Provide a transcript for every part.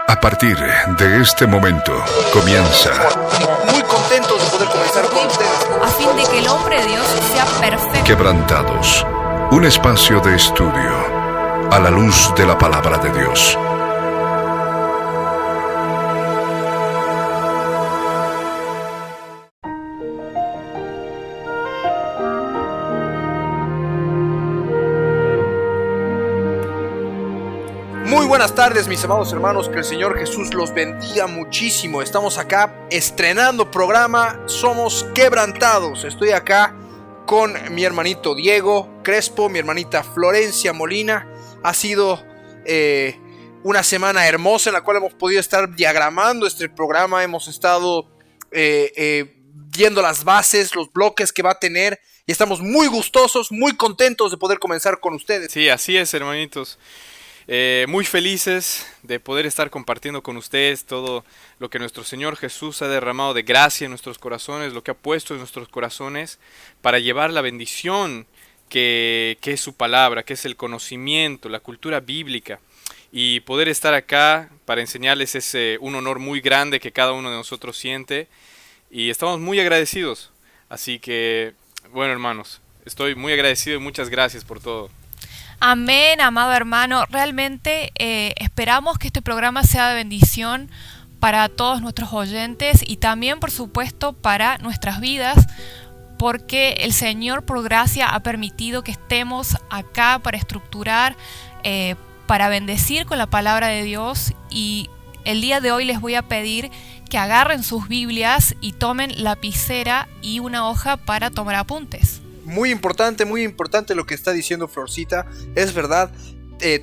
A partir de este momento comienza Muy contentos de poder comenzar con ustedes. A fin de que el hombre de Dios sea perfecto. Quebrantados, un espacio de estudio a la luz de la palabra de Dios. Muy buenas tardes, mis amados hermanos, que el Señor Jesús los bendiga muchísimo. Estamos acá estrenando programa, somos Quebrantados. Estoy acá con mi hermanito Diego Crespo, mi hermanita Florencia Molina. Ha sido una semana hermosa en la cual hemos podido estar diagramando este programa. Hemos estado viendo las bases, los bloques que va a tener, y estamos muy gustosos, muy contentos de poder comenzar con ustedes. Sí, así es, hermanitos. Muy felices de poder estar compartiendo con ustedes todo lo que nuestro Señor Jesús ha derramado de gracia en nuestros corazones, lo que ha puesto en nuestros corazones para llevar la bendición que es su palabra, que es el conocimiento, la cultura bíblica. Y poder estar acá para enseñarles es un honor muy grande que cada uno de nosotros siente, y estamos muy agradecidos. Así que, bueno, hermanos, estoy muy agradecido y muchas gracias por todo. Amén, amado hermano. Realmente esperamos que este programa sea de bendición para todos nuestros oyentes y también, por supuesto, para nuestras vidas, porque el Señor, por gracia, ha permitido que estemos acá para estructurar, para bendecir con la palabra de Dios. Y el día de hoy les voy a pedir que agarren sus Biblias y tomen lapicera y una hoja para tomar apuntes. Muy importante lo que está diciendo Florcita, es verdad.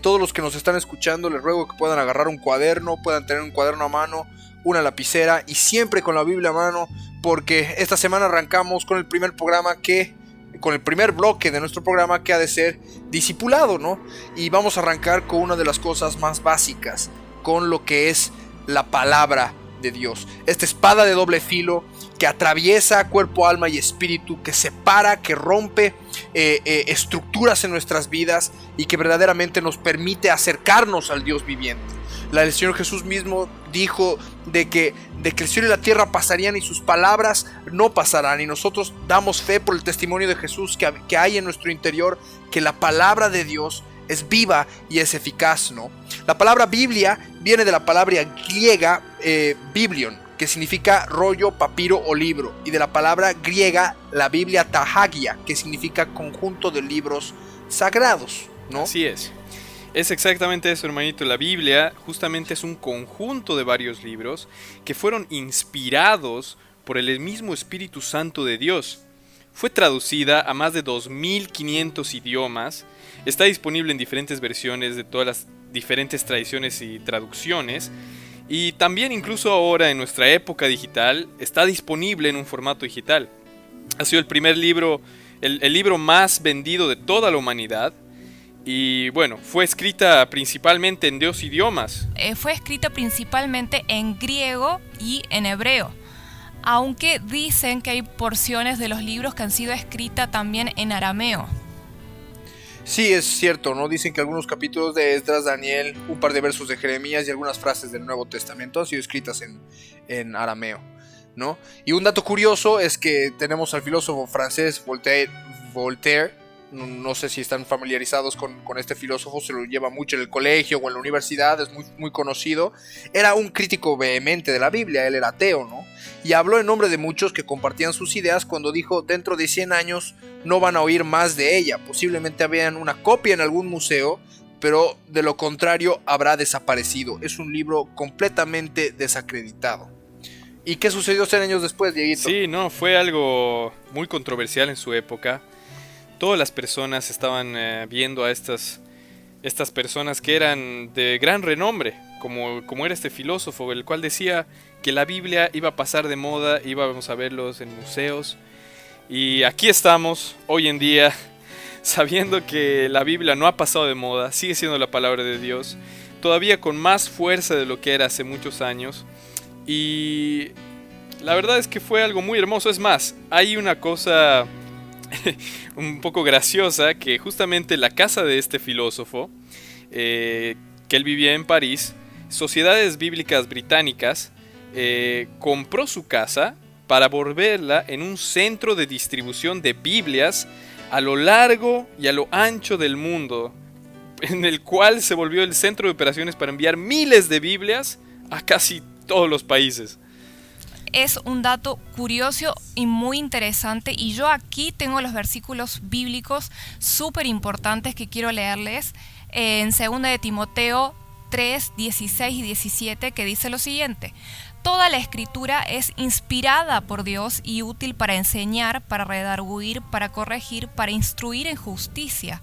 Todos los que nos están escuchando, les ruego que puedan agarrar un cuaderno, puedan tener un cuaderno a mano, una lapicera y siempre con la Biblia a mano, porque esta semana arrancamos con el primer bloque de nuestro programa, que ha de ser discipulado, ¿no? Y vamos a arrancar con una de las cosas más básicas, con lo que es la palabra de Dios. Esta espada de doble filo que atraviesa cuerpo, alma y espíritu, que separa, que rompe estructuras en nuestras vidas y que verdaderamente nos permite acercarnos al Dios viviente. El Señor Jesús mismo dijo de que el cielo y la tierra pasarían y sus palabras no pasarán, y nosotros damos fe por el testimonio de Jesús que hay en nuestro interior, que la palabra de Dios es viva y es eficaz, ¿no? La palabra Biblia viene de la palabra griega biblion, que significa rollo, papiro o libro, y de la palabra griega la Biblia tahagia, que significa conjunto de libros sagrados, ¿no? Así es. Es exactamente eso, hermanito. La Biblia justamente es un conjunto de varios libros que fueron inspirados por el mismo Espíritu Santo de Dios. Fue traducida a más de 2500 idiomas. Está disponible en diferentes versiones de todas las diferentes tradiciones y traducciones. Y también, incluso ahora en nuestra época digital, está disponible en un formato digital. Ha sido el primer libro, el libro más vendido de toda la humanidad. Y bueno, fue escrita principalmente en 2 idiomas. Fue escrita principalmente en griego y en hebreo, aunque dicen que hay porciones de los libros que han sido escritas también en arameo. Sí, es cierto, ¿no? Dicen que algunos capítulos de Esdras, Daniel, un par de versos de Jeremías y algunas frases del Nuevo Testamento han sido escritas en arameo, ¿no? Y un dato curioso es que tenemos al filósofo francés Voltaire. No sé si están familiarizados con este filósofo, se lo lleva mucho en el colegio o en la universidad, es muy conocido. Era un crítico vehemente de la Biblia, él era ateo, ¿no? Y habló en nombre de muchos que compartían sus ideas cuando dijo: dentro de 100 años no van a oír más de ella, posiblemente vean una copia en algún museo, pero de lo contrario habrá desaparecido. Es un libro completamente desacreditado. ¿Y qué sucedió 100 años después, Dieguito? Sí, no, fue algo muy controversial en su época. Todas las personas estaban viendo a estas personas que eran de gran renombre, como era este filósofo, el cual decía que la Biblia iba a pasar de moda, íbamos a verlos en museos. Y aquí estamos, hoy en día, sabiendo que la Biblia no ha pasado de moda, sigue siendo la palabra de Dios, todavía con más fuerza de lo que era hace muchos años. Y la verdad es que fue algo muy hermoso. Es más, hay una cosa un poco graciosa, que justamente la casa de este filósofo, que él vivía en París, Sociedades Bíblicas Británicas compró su casa para volverla en un centro de distribución de Biblias a lo largo y a lo ancho del mundo, en el cual se volvió el centro de operaciones para enviar miles de Biblias a casi todos los países. Es un dato curioso y muy interesante, y yo aquí tengo los versículos bíblicos súper importantes que quiero leerles en 2 de Timoteo 3, 16 y 17, que dice lo siguiente: toda la escritura es inspirada por Dios y útil para enseñar, para redarguir, para corregir, para instruir en justicia,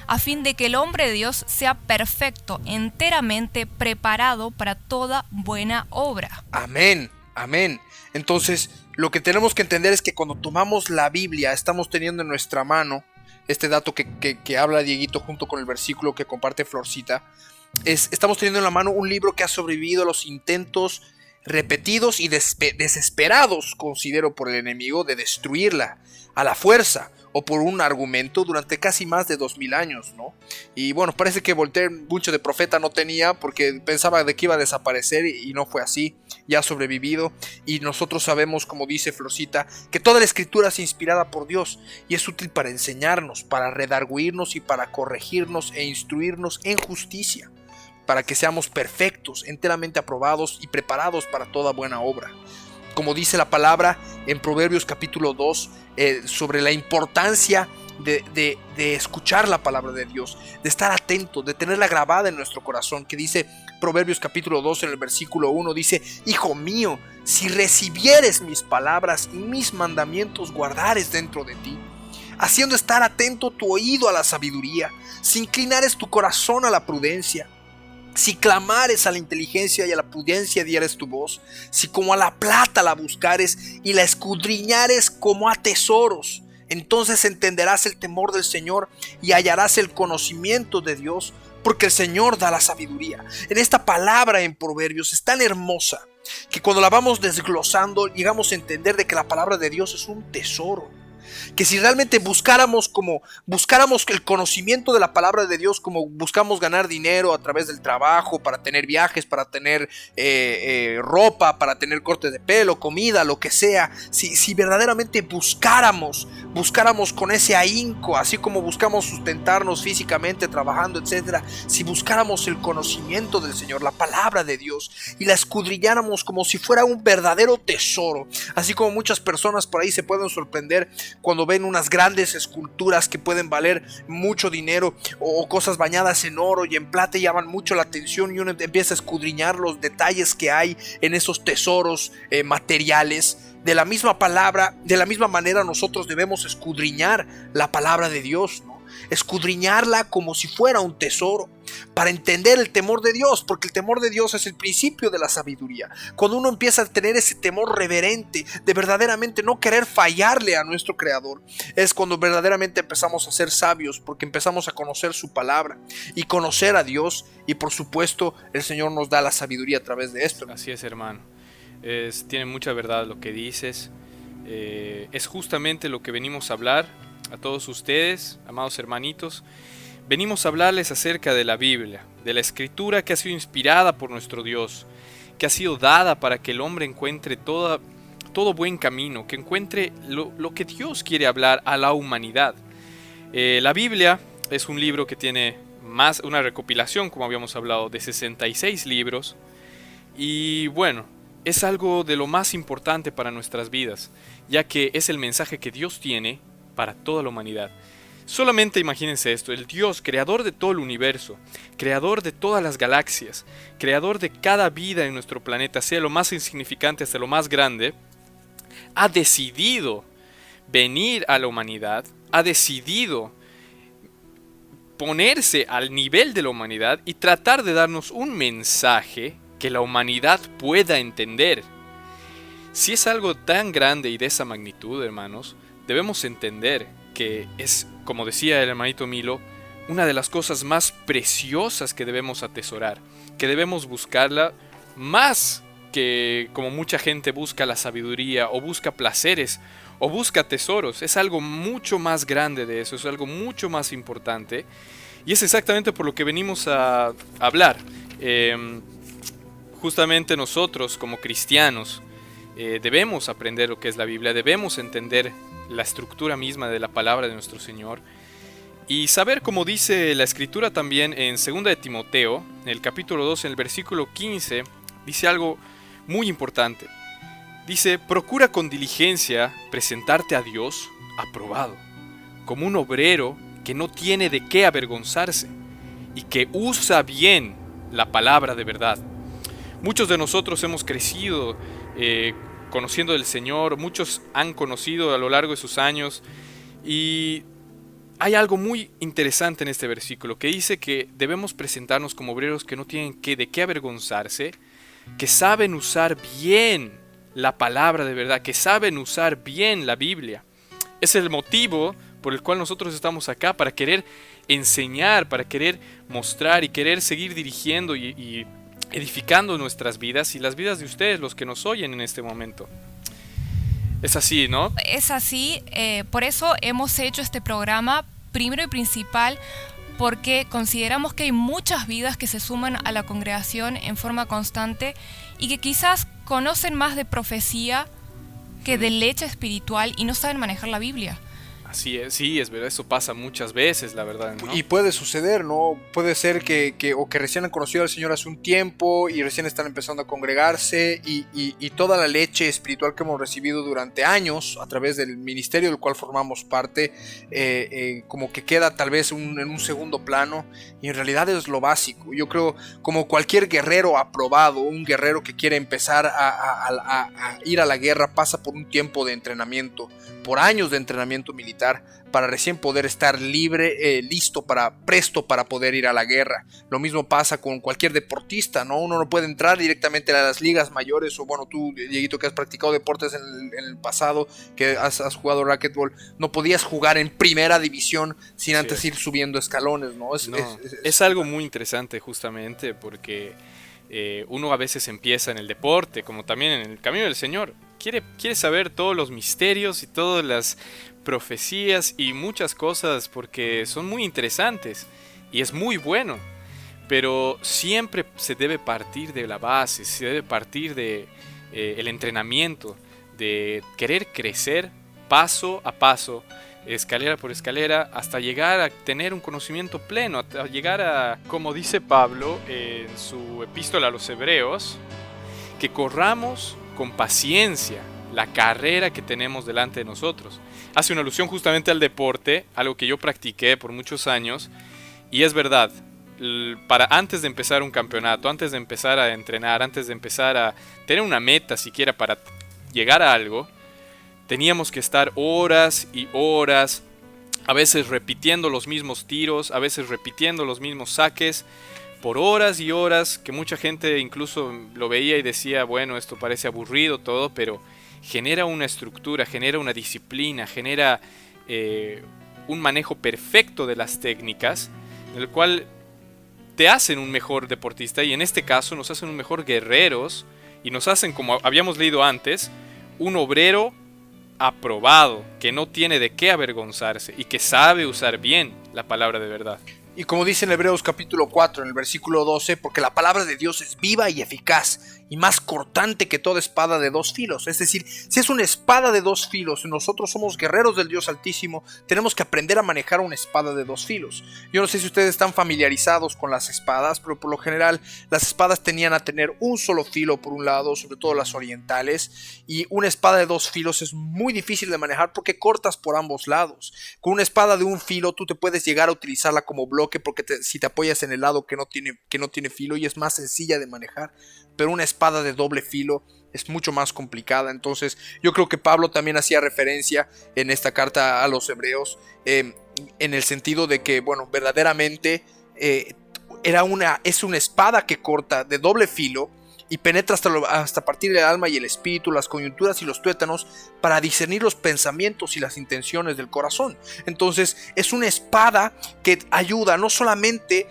a fin de que el hombre de Dios sea perfecto, enteramente preparado para toda buena obra. Amén, amén. Entonces, lo que tenemos que entender es que cuando tomamos la Biblia, estamos teniendo en nuestra mano, este dato que habla Dieguito junto con el versículo que comparte Florcita, estamos teniendo en la mano un libro que ha sobrevivido a los intentos repetidos y desesperados, considero, por el enemigo de destruirla a la fuerza o por un argumento durante casi más de 2000 años, ¿no? Y bueno, parece que Voltaire mucho de profeta no tenía, porque pensaba de que iba a desaparecer y no fue así. Ya ha sobrevivido, y nosotros sabemos, como dice Florcita, que toda la escritura es inspirada por Dios y es útil para enseñarnos, para redarguirnos y para corregirnos e instruirnos en justicia, para que seamos perfectos, enteramente aprobados y preparados para toda buena obra. Como dice la palabra en Proverbios capítulo 2, sobre la importancia de escuchar la palabra de Dios, de estar atento, de tenerla grabada en nuestro corazón, que dice Proverbios capítulo 2 en el versículo 1, dice: hijo mío, si recibieres mis palabras y mis mandamientos guardares dentro de ti, haciendo estar atento tu oído a la sabiduría, si inclinares tu corazón a la prudencia, si clamares a la inteligencia y a la prudencia dieres tu voz, si como a la plata la buscares y la escudriñares como a tesoros, entonces entenderás el temor del Señor y hallarás el conocimiento de Dios, porque el Señor da la sabiduría. En esta palabra en Proverbios es tan hermosa que cuando la vamos desglosando llegamos a entender de que la palabra de Dios es un tesoro. Que si realmente buscáramos el conocimiento de la palabra de Dios, como buscamos ganar dinero a través del trabajo, para tener viajes, para tener ropa, para tener cortes de pelo, comida, lo que sea, si verdaderamente buscáramos con ese ahínco, así como buscamos sustentarnos físicamente, trabajando, etc., si buscáramos el conocimiento del Señor, la palabra de Dios, y la escudriñáramos como si fuera un verdadero tesoro, así como muchas personas por ahí se pueden sorprender cuando ven unas grandes esculturas que pueden valer mucho dinero, o cosas bañadas en oro y en plata, y llaman mucho la atención, y uno empieza a escudriñar los detalles que hay en esos tesoros materiales. De la misma manera nosotros debemos escudriñar la palabra de Dios, ¿no? Escudriñarla como si fuera un tesoro, para entender el temor de Dios, porque el temor de Dios es el principio de la sabiduría. Cuando uno empieza a tener ese temor reverente de verdaderamente no querer fallarle a nuestro Creador, es cuando verdaderamente empezamos a ser sabios, porque empezamos a conocer su palabra y conocer a Dios, y por supuesto el Señor nos da la sabiduría a través de esto. Así es, hermano. Tiene mucha verdad lo que dices. Es justamente lo que venimos a hablar a todos ustedes, amados hermanitos. Venimos a hablarles acerca de la Biblia, de la Escritura que ha sido inspirada por nuestro Dios, que ha sido dada para que el hombre encuentre todo buen camino, que encuentre lo que Dios quiere hablar a la humanidad. La Biblia es un libro que tiene una recopilación, como habíamos hablado, de 66 libros. Y bueno, es algo de lo más importante para nuestras vidas, ya que es el mensaje que Dios tiene para toda la humanidad. Solamente imagínense esto: el Dios, creador de todo el universo, creador de todas las galaxias, creador de cada vida en nuestro planeta, sea lo más insignificante hasta lo más grande, ha decidido venir a la humanidad, ha decidido ponerse al nivel de la humanidad y tratar de darnos un mensaje que la humanidad pueda entender. Si es algo tan grande y de esa magnitud, hermanos, debemos entender que es, como decía el hermanito Milo, una de las cosas más preciosas que debemos atesorar, que debemos buscarla más que como mucha gente busca la sabiduría o busca placeres o busca tesoros. Es algo mucho más grande de eso, es algo mucho más importante, y es exactamente por lo que venimos a hablar. justamente nosotros como cristianos debemos aprender lo que es la Biblia, debemos entender la estructura misma de la palabra de nuestro Señor y saber, como dice la Escritura también en 2 de Timoteo, en el capítulo 2, en el versículo 15, dice algo muy importante. Dice: procura con diligencia presentarte a Dios aprobado, como un obrero que no tiene de qué avergonzarse y que usa bien la palabra de verdad. Muchos de nosotros hemos crecido conociendo del Señor, muchos han conocido a lo largo de sus años, y hay algo muy interesante en este versículo que dice que debemos presentarnos como obreros que no tienen de qué avergonzarse, que saben usar bien la palabra de verdad, que saben usar bien la Biblia. Es el motivo por el cual nosotros estamos acá, para querer enseñar, para querer mostrar y querer seguir dirigiendo y edificando nuestras vidas y las vidas de ustedes, los que nos oyen en este momento. Es así, ¿no? Es así, por eso hemos hecho este programa, primero y principal, porque consideramos que hay muchas vidas que se suman a la congregación en forma constante y que quizás conocen más de profecía que de leche espiritual y no saben manejar la Biblia. Así es, sí, es verdad, eso pasa muchas veces, la verdad, ¿no? Y puede suceder, ¿no? Puede ser que recién han conocido al Señor hace un tiempo y recién están empezando a congregarse y toda la leche espiritual que hemos recibido durante años a través del ministerio del cual formamos parte, como que queda tal vez en un segundo plano, y en realidad es lo básico. Yo creo, como cualquier guerrero aprobado, un guerrero que quiere empezar a ir a la guerra pasa por un tiempo de entrenamiento, por años de entrenamiento militar, para recién poder estar libre, presto para poder ir a la guerra. Lo mismo pasa con cualquier deportista, ¿no? Uno no puede entrar directamente a las ligas mayores, o bueno, tú, Dieguito, que has practicado deportes en el pasado, que has jugado racquetball, no podías jugar en primera división sin antes ir subiendo escalones, ¿no? Es algo muy interesante, justamente, porque uno a veces empieza en el deporte, como también en el camino del Señor. Quiere saber todos los misterios y todas las profecías y muchas cosas, porque son muy interesantes y es muy bueno, pero siempre se debe partir de la base, se debe partir de el entrenamiento, de querer crecer paso a paso, escalera por escalera, hasta llegar a tener un conocimiento pleno, hasta llegar a, como dice Pablo en su epístola a los Hebreos, que corramos con paciencia la carrera que tenemos delante de nosotros. Hace una alusión justamente al deporte, algo que yo practiqué por muchos años, y es verdad, antes de empezar un campeonato, antes de empezar a entrenar, antes de empezar a tener una meta siquiera para llegar a algo, teníamos que estar horas y horas, a veces repitiendo los mismos tiros, a veces repitiendo los mismos saques, por horas y horas, que mucha gente incluso lo veía y decía, bueno, esto parece aburrido todo, pero genera una estructura, genera una disciplina, genera un manejo perfecto de las técnicas, en el cual te hacen un mejor deportista, y en este caso nos hacen un mejor guerreros, y nos hacen, como habíamos leído antes, un obrero aprobado, que no tiene de qué avergonzarse y que sabe usar bien la palabra de verdad. Y como dice en Hebreos capítulo 4, en el versículo 12, porque la palabra de Dios es viva y eficaz, y más cortante que toda espada de dos filos. Es decir, si es una espada de dos filos, nosotros somos guerreros del Dios Altísimo, tenemos que aprender a manejar una espada de dos filos. Yo no sé si ustedes están familiarizados con las espadas, pero por lo general las espadas tenían a tener un solo filo por un lado, sobre todo las orientales, y una espada de dos filos es muy difícil de manejar porque cortas por ambos lados. Con una espada de un filo tú te puedes llegar a utilizarla como bloque, porque si te apoyas en el lado que no tiene filo, y es más sencilla de manejar, pero una espada de doble filo es mucho más complicada. Entonces yo creo que Pablo también hacía referencia en esta carta a los hebreos, en el sentido de que, bueno, verdaderamente es una espada que corta de doble filo y penetra hasta partir del alma y el espíritu, las coyunturas y los tuétanos, para discernir los pensamientos y las intenciones del corazón. Entonces es una espada que ayuda no solamente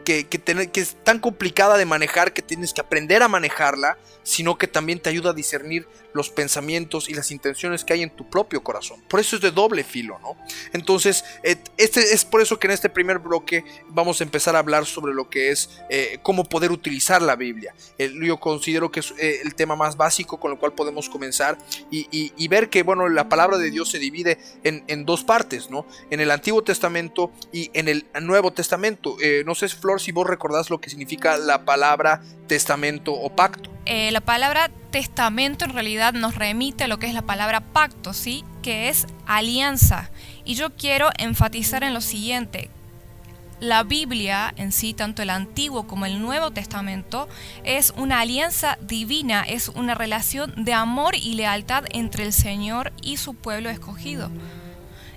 que es tan complicada de manejar que tienes que aprender a manejarla, sino que también te ayuda a discernir los pensamientos y las intenciones que hay en tu propio corazón. Por eso es de doble filo, ¿no? Entonces, es por eso que en este primer bloque vamos a empezar a hablar sobre lo que es cómo poder utilizar la Biblia. Yo considero que es el tema más básico con el cual podemos comenzar y ver que, bueno, la palabra de Dios se divide en dos partes, ¿no? En el Antiguo Testamento y en el Nuevo Testamento. No sé, Flor, si vos recordás lo que significa la palabra testamento o pacto. La palabra testamento en realidad nos remite a lo que es la palabra pacto, ¿sí? Que es alianza. Y yo quiero enfatizar en lo siguiente. La Biblia en sí, tanto el Antiguo como el Nuevo Testamento, es una alianza divina, es una relación de amor y lealtad entre el Señor y su pueblo escogido.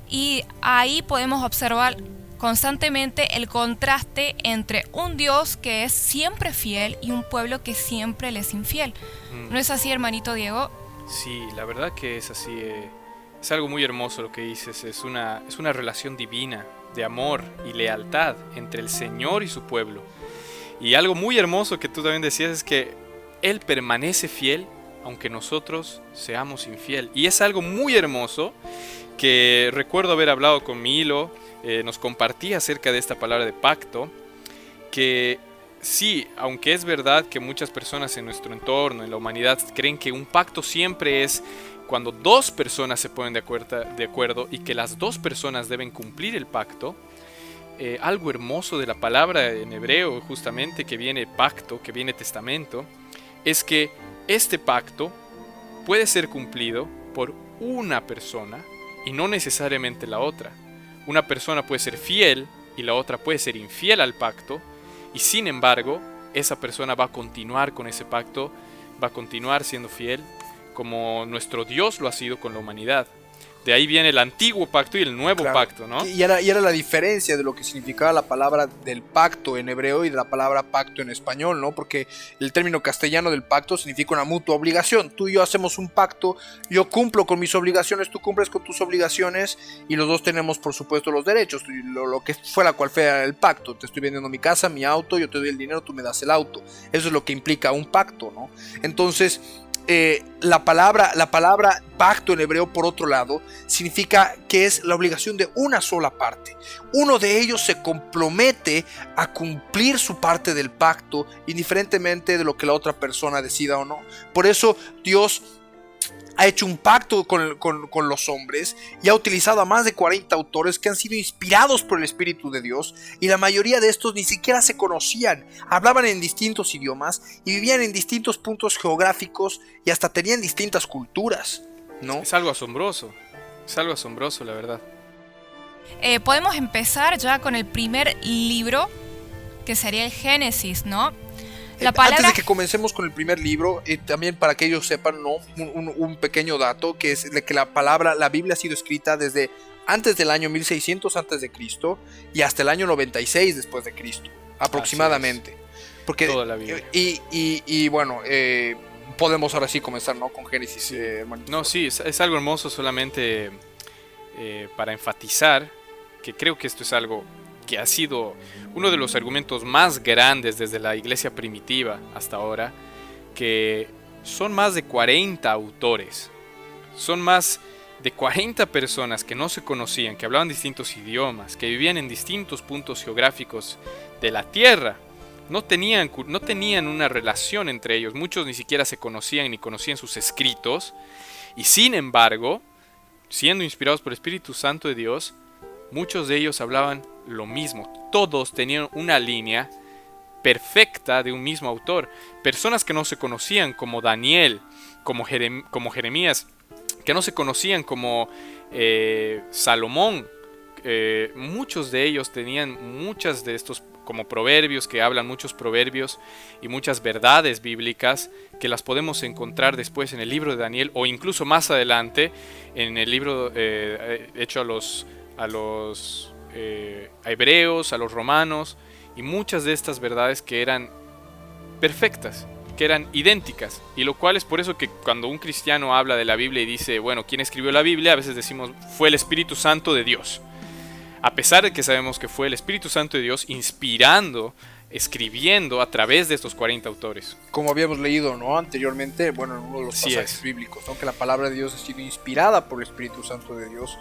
Y ahí podemos observar constantemente el contraste entre un Dios que es siempre fiel y un pueblo que siempre le es infiel. ¿No es así, hermanito Diego? Sí, la verdad que es así. Es algo muy hermoso lo que dices. Es una relación divina de amor y lealtad entre el Señor y su pueblo. Y algo muy hermoso que tú también decías es que Él permanece fiel aunque nosotros seamos infiel. Y es algo muy hermoso que recuerdo haber hablado con Milo. Nos compartía acerca de esta palabra de pacto, que sí, aunque es verdad que muchas personas en nuestro entorno, en la humanidad, creen que un pacto siempre es cuando dos personas se ponen de acuerdo y que las dos personas deben cumplir el pacto. Algo hermoso de la palabra en hebreo, justamente, que viene pacto, que viene testamento, es que este pacto puede ser cumplido por una persona y no necesariamente la otra. Una persona puede ser fiel y la otra puede ser infiel al pacto, y sin embargo, esa persona va a continuar con ese pacto, va a continuar siendo fiel, como nuestro Dios lo ha sido con la humanidad. De ahí viene el antiguo pacto y el nuevo pacto, ¿no? Y era la diferencia de lo que significaba la palabra del pacto en hebreo y de la palabra pacto en español, ¿no? Porque el término castellano del pacto significa una mutua obligación. Tú y yo hacemos un pacto, yo cumplo con mis obligaciones, tú cumples con tus obligaciones y los dos tenemos, por supuesto, los derechos. Lo que fuera cual fuera el pacto. Te estoy vendiendo mi casa, mi auto, yo te doy el dinero, tú me das el auto. Eso es lo que implica un pacto, ¿no? Entonces, la palabra pacto en hebreo, por otro lado, significa que es la obligación de una sola parte. Uno de ellos se compromete a cumplir su parte del pacto, indiferentemente de lo que la otra persona decida o no. Por eso Dios ha hecho un pacto con los hombres y ha utilizado a más de 40 autores que han sido inspirados por el Espíritu de Dios, y la mayoría de estos ni siquiera se conocían, hablaban en distintos idiomas y vivían en distintos puntos geográficos y hasta tenían distintas culturas, ¿no? Es algo asombroso la verdad. Podemos empezar ya con el primer libro, que sería el Génesis, ¿no? Antes de que comencemos con el primer libro, también para que ellos sepan, ¿no? un pequeño dato, que es de que la Biblia ha sido escrita desde antes del año 1600 antes de Cristo y hasta el año 96 después de Cristo, aproximadamente. Porque, toda la Biblia. Y bueno, podemos ahora sí comenzar, ¿no? Con Génesis. Sí. No, sí, es algo hermoso, solamente para enfatizar que creo que esto es algo que ha sido uno de los argumentos más grandes desde la iglesia primitiva hasta ahora, que son más de 40 autores, son más de 40 personas que no se conocían, que hablaban distintos idiomas, que vivían en distintos puntos geográficos de la tierra. No tenían una relación entre ellos, muchos ni siquiera se conocían ni conocían sus escritos, y sin embargo, siendo inspirados por el Espíritu Santo de Dios, muchos de ellos hablaban lo mismo. Todos tenían una línea perfecta de un mismo autor. Personas que no se conocían, como Daniel, como Jeremías, que no se conocían, como Salomón. Muchos de ellos tenían muchas de estos, como proverbios, que hablan muchos proverbios y muchas verdades bíblicas que las podemos encontrar después en el libro de Daniel, o incluso más adelante en el libro hecho a los hebreos, a los romanos, y muchas de estas verdades que eran perfectas, que eran idénticas, y lo cual es por eso que cuando un cristiano habla de la Biblia y dice, bueno, ¿quién escribió la Biblia?, a veces decimos, fue el Espíritu Santo de Dios, a pesar de que sabemos que fue el Espíritu Santo de Dios inspirando escribiendo a través de estos 40 autores. Como habíamos leído, ¿no?, anteriormente, bueno, en uno de los Así pasajes es. bíblicos, ¿no?, que la palabra de Dios ha sido inspirada por el Espíritu Santo de Dios.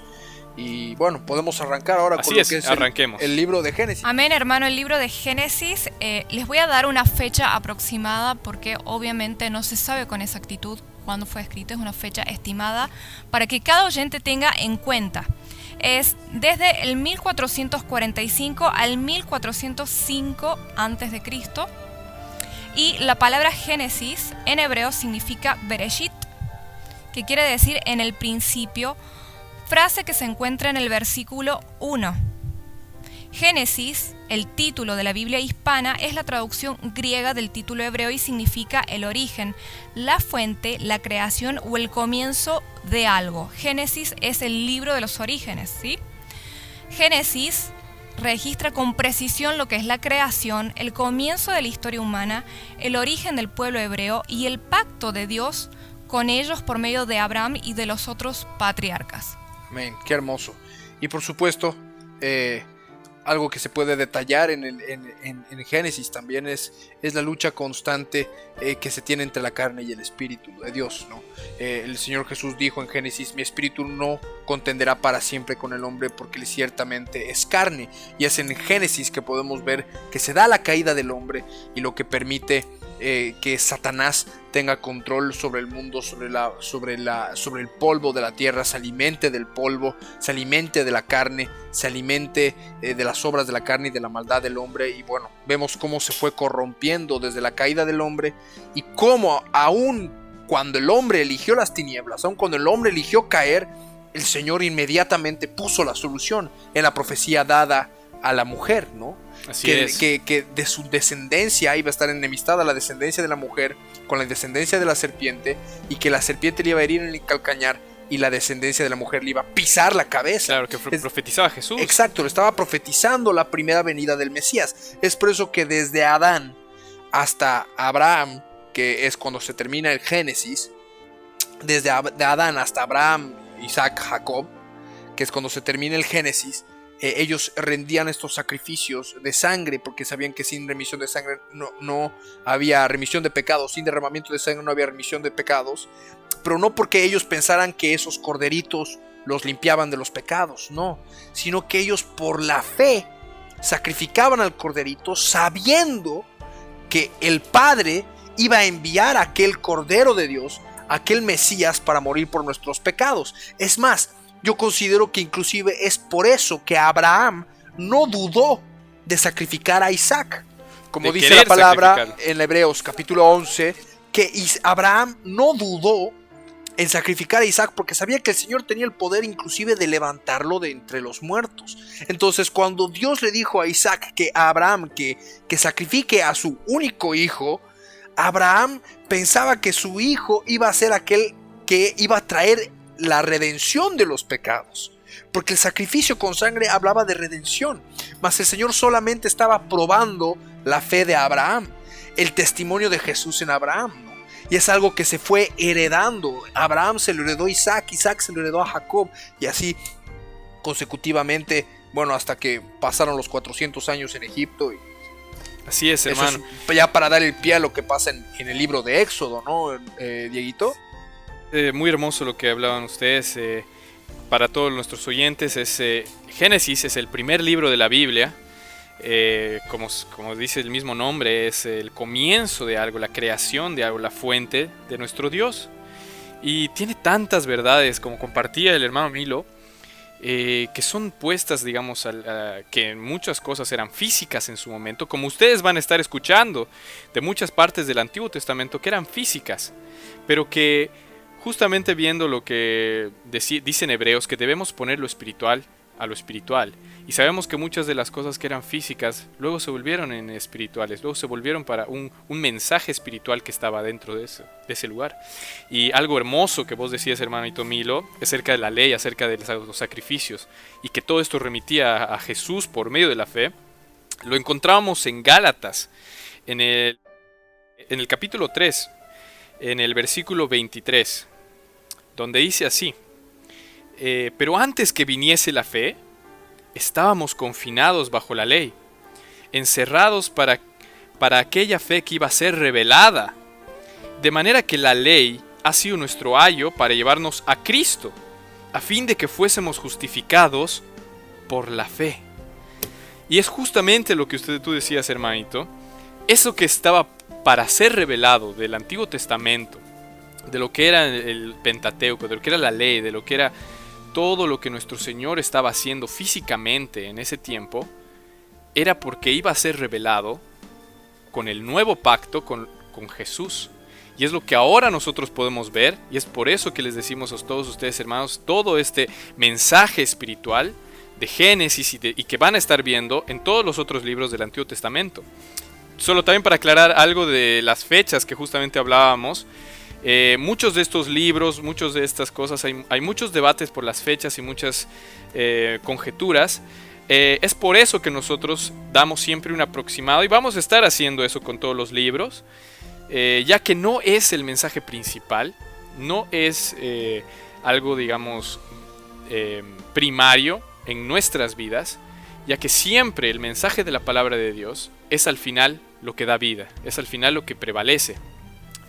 Y bueno, podemos arrancar ahora Así con lo es, que es arranquemos. el libro de Génesis. Amén, hermano. El libro de Génesis, les voy a dar una fecha aproximada porque obviamente no se sabe con exactitud cuándo fue escrito, es una fecha estimada para que cada oyente tenga en cuenta. Es desde el 1445 al 1405 a.C. Y la palabra Génesis en hebreo significa Bereshit, que quiere decir en el principio, frase que se encuentra en el versículo 1. Génesis, el título de la Biblia hispana, es la traducción griega del título hebreo y significa el origen, la fuente, la creación o el comienzo de algo. Génesis es el libro de los orígenes, ¿sí? Génesis registra con precisión lo que es la creación, el comienzo de la historia humana, el origen del pueblo hebreo y el pacto de Dios con ellos por medio de Abraham y de los otros patriarcas. Amén, qué hermoso. Y por supuesto, algo que se puede detallar en Génesis también es la lucha constante que se tiene entre la carne y el Espíritu de Dios, ¿no? El Señor Jesús dijo en Génesis: mi espíritu no contenderá para siempre con el hombre, porque él ciertamente es carne. Y es en Génesis que podemos ver que se da la caída del hombre y lo que permite que Satanás tenga control sobre el mundo, sobre el polvo de la tierra, se alimente del polvo, se alimente de la carne, se alimente de las obras de la carne y de la maldad del hombre. Y bueno, vemos cómo se fue corrompiendo desde la caída del hombre y cómo aún cuando el hombre eligió las tinieblas, aún cuando el hombre eligió caer, el Señor inmediatamente puso la solución en la profecía dada a la mujer, ¿no? Así es. Que de su descendencia iba a estar enemistada la descendencia de la mujer con la descendencia de la serpiente, y que la serpiente le iba a herir en el calcañar y la descendencia de la mujer le iba a pisar la cabeza. Claro, que profetizaba Jesús. Exacto, le estaba profetizando la primera venida del Mesías. Es por eso que desde Adán hasta Abraham, que es cuando se termina el Génesis, desde Adán hasta Abraham, Isaac, Jacob, que es cuando se termina el Génesis, ellos rendían estos sacrificios de sangre, porque sabían que sin remisión de sangre no había remisión de pecados, sin derramamiento de sangre no había remisión de pecados, pero no porque ellos pensaran que esos corderitos los limpiaban de los pecados, no, sino que ellos por la fe sacrificaban al corderito sabiendo que el Padre iba a enviar a aquel Cordero de Dios, aquel Mesías, para morir por nuestros pecados. Es más, yo considero que inclusive es por eso que Abraham no dudó de sacrificar a Isaac. Como dice la palabra en Hebreos capítulo 11, que Abraham no dudó en sacrificar a Isaac porque sabía que el Señor tenía el poder inclusive de levantarlo de entre los muertos. Entonces, cuando Dios le dijo a Isaac, a Abraham, que sacrifique a su único hijo, Abraham pensaba que su hijo iba a ser aquel que iba a traer la redención de los pecados, porque el sacrificio con sangre hablaba de redención, mas el Señor solamente estaba probando la fe de Abraham, el testimonio de Jesús en Abraham, ¿no? Y es algo que se fue heredando. Abraham se lo heredó a Isaac, Isaac se lo heredó a Jacob, y así consecutivamente, bueno, hasta que pasaron los 400 años en Egipto. Y así es, hermano. Es ya para dar el pie a lo que pasa en el libro de Éxodo, ¿no, Dieguito? Muy hermoso lo que hablaban ustedes. Para todos nuestros oyentes, Génesis es el primer libro de la Biblia. Como dice el mismo nombre, es el comienzo de algo, la creación de algo, la fuente de nuestro Dios. Y tiene tantas verdades, como compartía el hermano Milo, que son puestas, digamos, que muchas cosas eran físicas en su momento, como ustedes van a estar escuchando de muchas partes del Antiguo Testamento que eran físicas, pero que justamente viendo lo que dicen Hebreos, que debemos poner lo espiritual a lo espiritual. Y sabemos que muchas de las cosas que eran físicas luego se volvieron en espirituales, luego se volvieron para un mensaje espiritual que estaba dentro de ese lugar. Y algo hermoso que vos decías, hermanito Milo, acerca de la ley, acerca de los sacrificios, y que todo esto remitía a Jesús por medio de la fe, lo encontramos en Gálatas, en el capítulo 3, en el versículo 23, donde dice así: pero antes que viniese la fe, estábamos confinados bajo la ley, encerrados para para aquella fe que iba a ser revelada. De manera que la ley ha sido nuestro ayo para llevarnos a Cristo, a fin de que fuésemos justificados por la fe. Y es justamente lo que tú decías, hermanito, eso que estaba para ser revelado del Antiguo Testamento, de lo que era el Pentateuco, de lo que era la ley, de lo que era todo lo que nuestro Señor estaba haciendo físicamente en ese tiempo, era porque iba a ser revelado con el nuevo pacto con Jesús. Y es lo que ahora nosotros podemos ver, y es por eso que les decimos a todos ustedes, hermanos, todo este mensaje espiritual de Génesis y que van a estar viendo en todos los otros libros del Antiguo Testamento. Solo también para aclarar algo de las fechas que justamente hablábamos, muchos de estos libros, muchas de estas cosas, hay muchos debates por las fechas y muchas conjeturas. Es por eso que nosotros damos siempre un aproximado, y vamos a estar haciendo eso con todos los libros, ya que no es el mensaje principal, no es algo, digamos, primario en nuestras vidas, ya que siempre el mensaje de la palabra de Dios es al final lo que da vida, es al final lo que prevalece.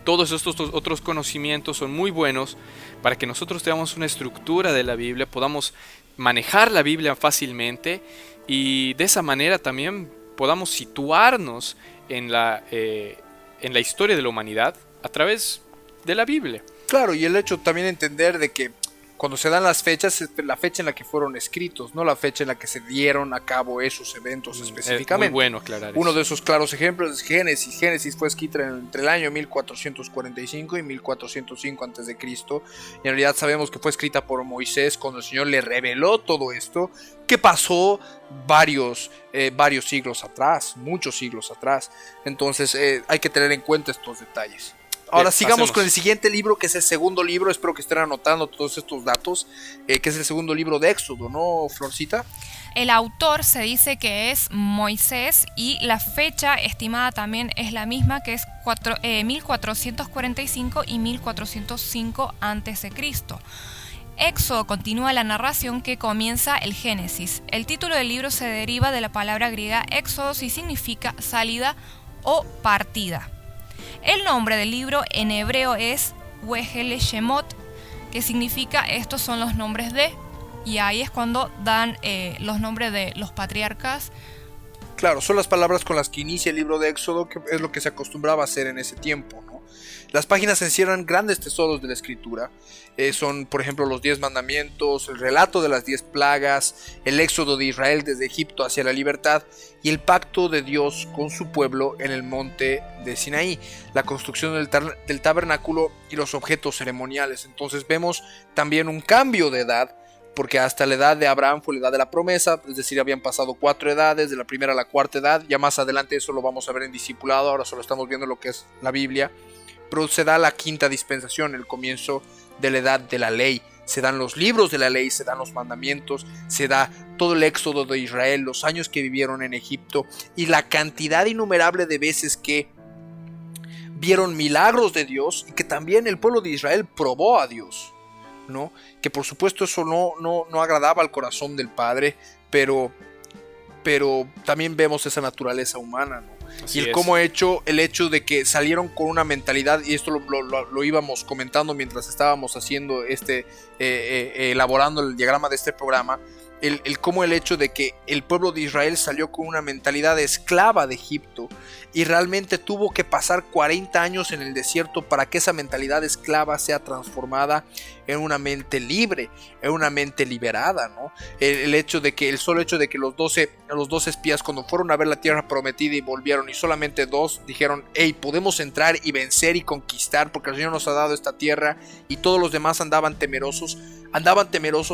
Todos estos otros conocimientos son muy buenos para que nosotros tengamos una estructura de la Biblia, podamos manejar la Biblia fácilmente y de esa manera también podamos situarnos en la historia de la humanidad a través de la Biblia. Claro, y el hecho también de entender de que cuando se dan las fechas, es la fecha en la que fueron escritos, no la fecha en la que se dieron a cabo esos eventos específicamente. Es muy bueno aclarar Uno eso. de esos claros ejemplos es Génesis. Génesis fue escrita entre el año 1445 y 1405 a.C. Y en realidad sabemos que fue escrita por Moisés cuando el Señor le reveló todo esto, que pasó varios siglos atrás, muchos siglos atrás. Entonces hay que tener en cuenta estos detalles. Ahora sigamos con el siguiente libro, que es el segundo libro. Espero que estén anotando todos estos datos, que es el segundo libro de Éxodo, ¿no, Florcita? El autor se dice que es Moisés y la fecha estimada también es la misma, que es 1445 y 1405 a.C. Éxodo continúa la narración que comienza el Génesis. El título del libro se deriva de la palabra griega éxodos y significa salida o partida. El nombre del libro en hebreo es Wehele Shemot, que significa estos son los nombres de, y ahí es cuando dan los nombres de los patriarcas. Claro, son las palabras con las que inicia el libro de Éxodo, que es lo que se acostumbraba a hacer en ese tiempo, ¿no? Las páginas encierran grandes tesoros de la escritura. Son, por ejemplo, los 10 mandamientos, el relato de las 10 plagas, el éxodo de Israel desde Egipto hacia la libertad y el pacto de Dios con su pueblo en el monte de Sinaí, la construcción del tabernáculo y los objetos ceremoniales. Entonces vemos también un cambio de edad, porque hasta la edad de Abraham fue la edad de la promesa, es decir, habían pasado 4 edades, de la primera a la cuarta edad. Ya más adelante eso lo vamos a ver en discipulado, ahora solo estamos viendo lo que es la Biblia. Pero se da la quinta dispensación, el comienzo de la edad de la ley. Se dan los libros de la ley, se dan los mandamientos, se da todo el éxodo de Israel, los años que vivieron en Egipto y la cantidad innumerable de veces que vieron milagros de Dios y que también el pueblo de Israel probó a Dios, ¿no? Que por supuesto eso no agradaba al corazón del Padre, pero también vemos esa naturaleza humana, ¿no? Así y el es. cómo el hecho de que salieron con una mentalidad, y esto lo íbamos comentando mientras estábamos haciendo elaborando el diagrama de este programa, el cómo el hecho de que el pueblo de Israel salió con una mentalidad esclava de Egipto y realmente tuvo que pasar 40 años en el desierto para que esa mentalidad esclava sea transformada en una mente libre, en una mente liberada, ¿no? El solo hecho de que los 12 espías cuando fueron a ver la tierra prometida y volvieron y solamente 2 dijeron, hey, podemos entrar y vencer y conquistar porque el Señor nos ha dado esta tierra, y todos los demás andaban temerosos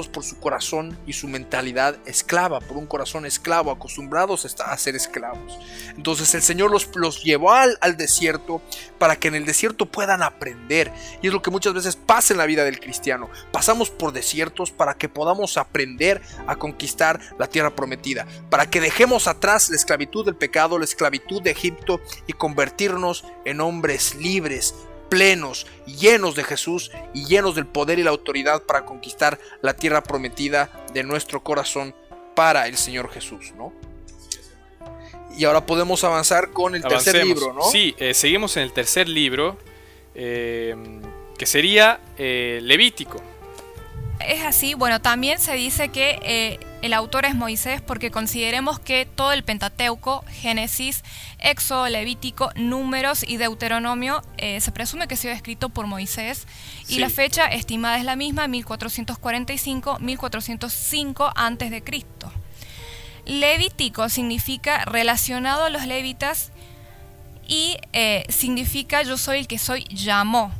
por su corazón y su mentalidad esclava, por un corazón esclavo, acostumbrados a ser esclavos. Entonces el Señor los llevó al desierto para que en el desierto puedan aprender, y es lo que muchas veces pasa en la vida del cristiano. Pasamos por desiertos para que podamos aprender a conquistar la tierra prometida, para que dejemos atrás la esclavitud del pecado, la esclavitud de Egipto y convertirnos en hombres libres, plenos, llenos de Jesús y llenos del poder y la autoridad para conquistar la tierra prometida de nuestro corazón para el Señor Jesús, ¿no? Y ahora podemos avanzar con el tercer libro, ¿no? Sí, seguimos en el tercer libro, que sería Levítico. Es así, bueno, también se dice que el autor es Moisés porque consideremos que todo el Pentateuco, Génesis, Éxodo, Levítico, Números y Deuteronomio se presume que ha sido escrito por Moisés y la fecha estimada es la misma, 1445-1405 a.C. Levítico significa relacionado a los levitas y significa yo soy el que soy, llamó.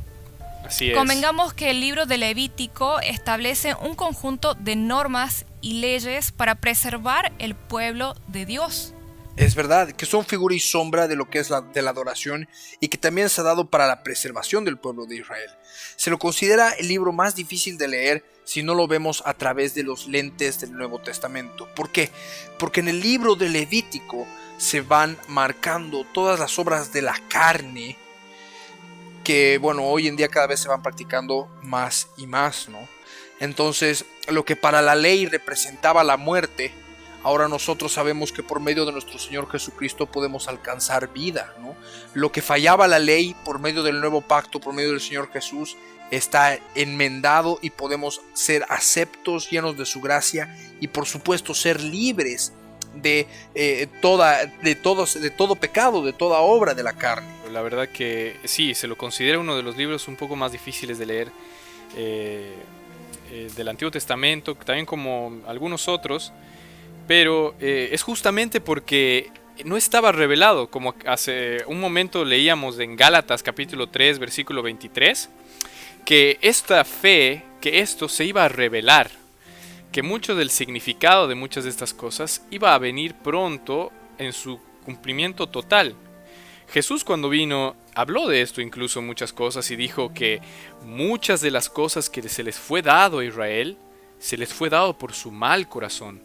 Así es. Convengamos que el libro de Levítico establece un conjunto de normas y leyes para preservar el pueblo de Dios. Es verdad, que son figura y sombra de lo que es de la adoración y que también se ha dado para la preservación del pueblo de Israel. Se lo considera el libro más difícil de leer si no lo vemos a través de los lentes del Nuevo Testamento. ¿Por qué? Porque en el libro de Levítico se van marcando todas las obras de la carne que, bueno, hoy en día cada vez se van practicando más y más, ¿no? Entonces, lo que para la ley representaba la muerte, ahora nosotros sabemos que por medio de nuestro Señor Jesucristo podemos alcanzar vida, ¿no? Lo que fallaba la ley por medio del nuevo pacto, por medio del Señor Jesús, está enmendado y podemos ser aceptos, llenos de su gracia y por supuesto ser libres de todo pecado, de toda obra de la carne. La verdad que sí, se lo considera uno de los libros un poco más difíciles de leer del Antiguo Testamento, también como algunos otros, pero es justamente porque no estaba revelado, como hace un momento leíamos en Gálatas capítulo 3 versículo 23, que esta fe, que esto se iba a revelar, que mucho del significado de muchas de estas cosas iba a venir pronto en su cumplimiento total. Jesús cuando vino habló de esto incluso muchas cosas y dijo que muchas de las cosas que se les fue dado a Israel, se les fue dado por su mal corazón.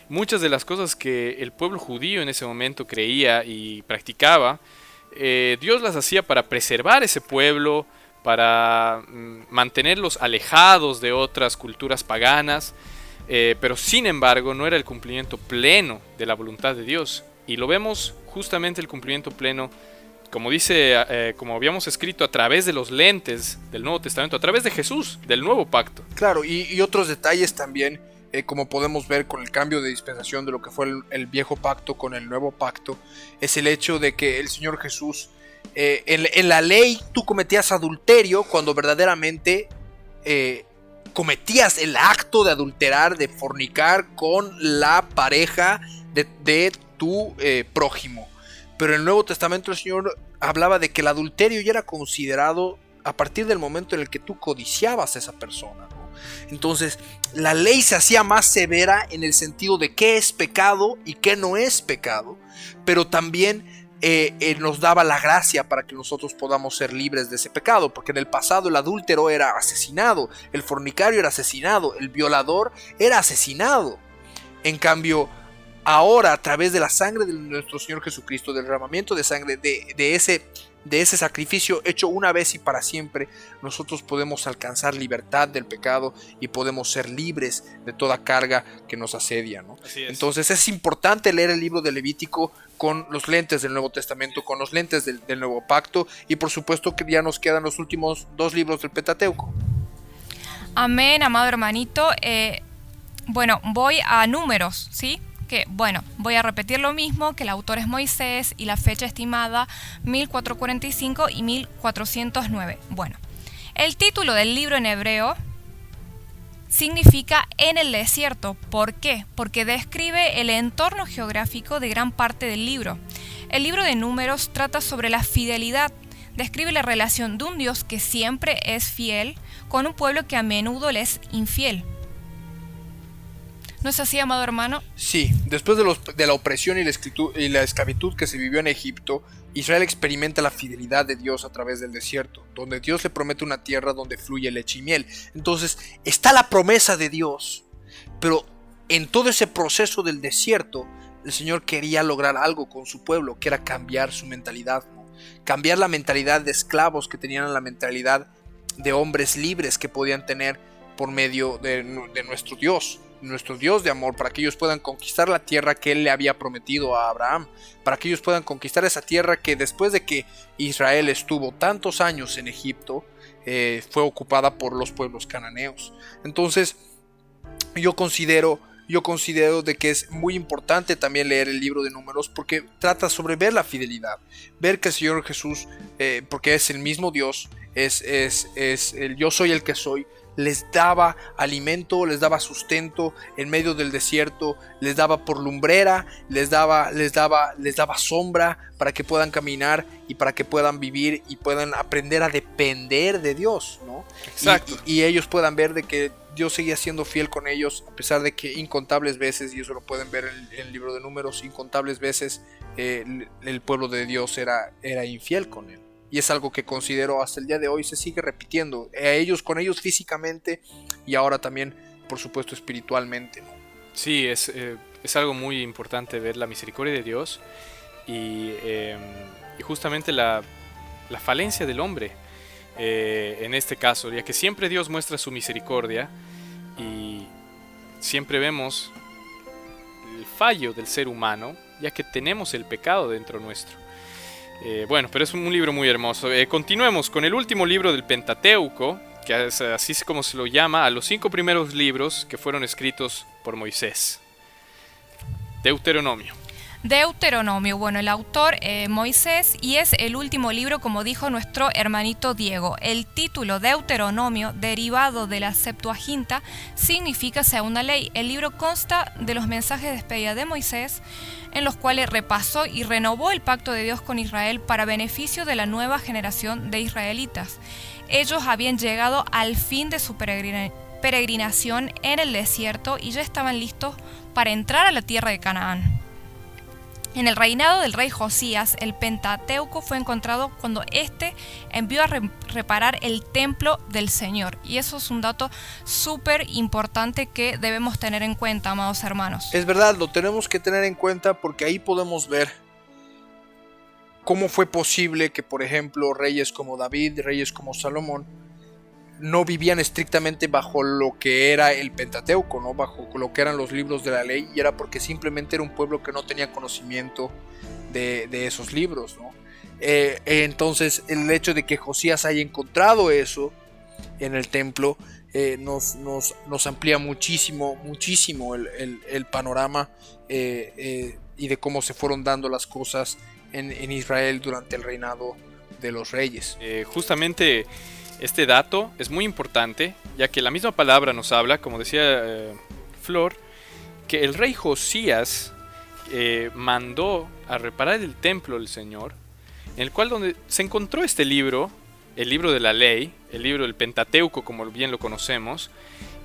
Muchas de las cosas que el pueblo judío en ese momento creía y practicaba, Dios las hacía para preservar ese pueblo, para mantenerlos alejados de otras culturas paganas, pero sin embargo no era el cumplimiento pleno de la voluntad de Dios. Y lo vemos justamente el cumplimiento pleno, como dice, como habíamos escrito, a través de los lentes del Nuevo Testamento, a través de Jesús, del nuevo pacto. Claro, y otros detalles también, como podemos ver con el cambio de dispensación de lo que fue el viejo pacto con el nuevo pacto, es el hecho de que el Señor Jesús, en la ley tú cometías adulterio cuando verdaderamente cometías el acto de adulterar, de fornicar con la pareja de tu prójimo. Pero en el Nuevo Testamento el Señor hablaba de que el adulterio ya era considerado a partir del momento en el que tú codiciabas a esa persona, ¿no? Entonces la ley se hacía más severa en el sentido de qué es pecado y qué no es pecado, pero también nos daba la gracia para que nosotros podamos ser libres de ese pecado, porque en el pasado el adúltero era asesinado, el fornicario era asesinado, el violador era asesinado. En cambio, ahora a través de la sangre de nuestro Señor Jesucristo, del derramamiento de sangre, de ese sacrificio hecho una vez y para siempre, nosotros podemos alcanzar libertad del pecado y podemos ser libres de toda carga que nos asedia, ¿no? Así es. Entonces es importante leer el libro de Levítico con los lentes del Nuevo Testamento, con los lentes del Nuevo Pacto, y por supuesto que ya nos quedan los últimos 2 libros del Pentateuco. Amén, amado hermanito. Bueno, voy a Números, ¿sí? Que, bueno, voy a repetir lo mismo, que el autor es Moisés y la fecha estimada 1445 y 1409. Bueno, el título del libro en hebreo significa en el desierto. ¿Por qué? Porque describe el entorno geográfico de gran parte del libro. El libro de Números trata sobre la fidelidad, describe la relación de un Dios que siempre es fiel con un pueblo que a menudo le es infiel. ¿No es así, amado hermano? Sí, después de la opresión y la esclavitud que se vivió en Egipto, Israel experimenta la fidelidad de Dios a través del desierto, donde Dios le promete una tierra donde fluye leche y miel. Entonces, está la promesa de Dios, pero en todo ese proceso del desierto, el Señor quería lograr algo con su pueblo, que era cambiar su mentalidad, ¿no? Cambiar la mentalidad de esclavos que tenían la mentalidad de hombres libres que podían tener por medio de nuestro Dios. nuestro Dios de amor, para que ellos puedan conquistar la tierra que Él le había prometido a Abraham, para que ellos puedan conquistar esa tierra que después de que Israel estuvo tantos años en Egipto, fue ocupada por los pueblos cananeos. Entonces, yo considero de que es muy importante también leer el libro de Números, porque trata sobre ver la fidelidad, ver que el Señor Jesús, porque es el mismo Dios, es el yo soy el que soy, les daba alimento, les daba sustento en medio del desierto, les daba por lumbrera, les daba sombra para que puedan caminar y para que puedan vivir y puedan aprender a depender de Dios, ¿no? Exacto. Y ellos puedan ver de que Dios seguía siendo fiel con ellos, a pesar de que incontables veces, y eso lo pueden ver en el libro de Números, incontables veces el pueblo de Dios era infiel con Él. Y es algo que considero hasta el día de hoy se sigue repitiendo, con ellos físicamente y ahora también, por supuesto, espiritualmente, ¿no? Sí, es algo muy importante ver la misericordia de Dios y justamente la falencia del hombre en este caso, ya que siempre Dios muestra su misericordia y siempre vemos el fallo del ser humano, ya que tenemos el pecado dentro nuestro. Bueno, pero es un libro muy hermoso. Continuemos con el último libro del Pentateuco, que es así como se lo llama a los 5 primeros libros que fueron escritos por Moisés. Deuteronomio. Deuteronomio, bueno, el autor Moisés, y es el último libro, como dijo nuestro hermanito Diego. El título Deuteronomio, derivado de la Septuaginta, significa segunda ley. El libro consta de los mensajes de despedida de Moisés, en los cuales repasó y renovó el pacto de Dios con Israel para beneficio de la nueva generación de israelitas. Ellos habían llegado al fin de su peregrinación en el desierto y ya estaban listos para entrar a la tierra de Canaán. En el reinado del rey Josías, el Pentateuco fue encontrado cuando éste envió a reparar el templo del Señor. Y eso es un dato súper importante que debemos tener en cuenta, amados hermanos. Es verdad, lo tenemos que tener en cuenta porque ahí podemos ver cómo fue posible que, por ejemplo, reyes como David, reyes como Salomón, no vivían estrictamente bajo lo que era el Pentateuco, ¿no? Bajo lo que eran los libros de la ley, y era porque simplemente era un pueblo que no tenía conocimiento de esos libros, ¿no? Entonces el hecho de que Josías haya encontrado eso en el templo nos amplía muchísimo el panorama y de cómo se fueron dando las cosas en Israel durante el reinado de los reyes. Justamente este dato es muy importante, ya que la misma palabra nos habla, como decía Flor, que el rey Josías mandó a reparar el templo del Señor, en el cual donde se encontró este libro, el libro de la ley, el libro del Pentateuco, como bien lo conocemos,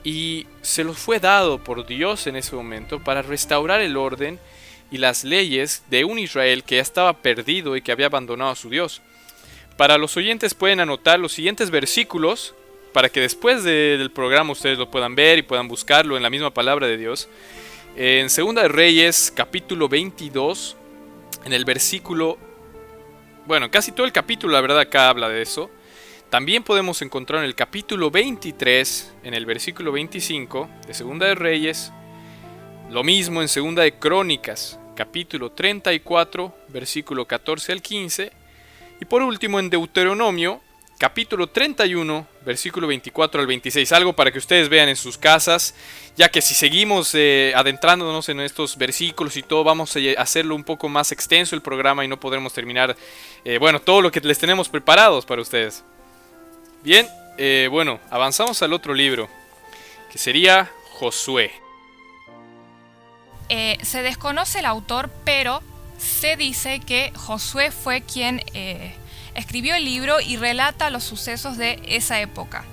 y se los fue dado por Dios en ese momento para restaurar el orden y las leyes de un Israel que ya estaba perdido y que había abandonado a su Dios. Para los oyentes pueden anotar los siguientes versículos para que después del programa ustedes lo puedan ver y puedan buscarlo en la misma palabra de Dios. En 2 de Reyes, capítulo 22, en el versículo... Bueno, casi todo el capítulo, la verdad, acá habla de eso. También podemos encontrar en el capítulo 23, en el versículo 25 de 2 de Reyes. Lo mismo en 2 de Crónicas, capítulo 34, versículo 14 al 15. Y por último en Deuteronomio, capítulo 31, versículo 24 al 26. Algo para que ustedes vean en sus casas, ya que si seguimos adentrándonos en estos versículos y todo, vamos a hacerlo un poco más extenso el programa y no podremos terminar, todo lo que les tenemos preparados para ustedes. Bien, avanzamos al otro libro, que sería Josué. Se desconoce el autor, pero se dice que Josué fue quien escribió el libro y relata los sucesos de esa época.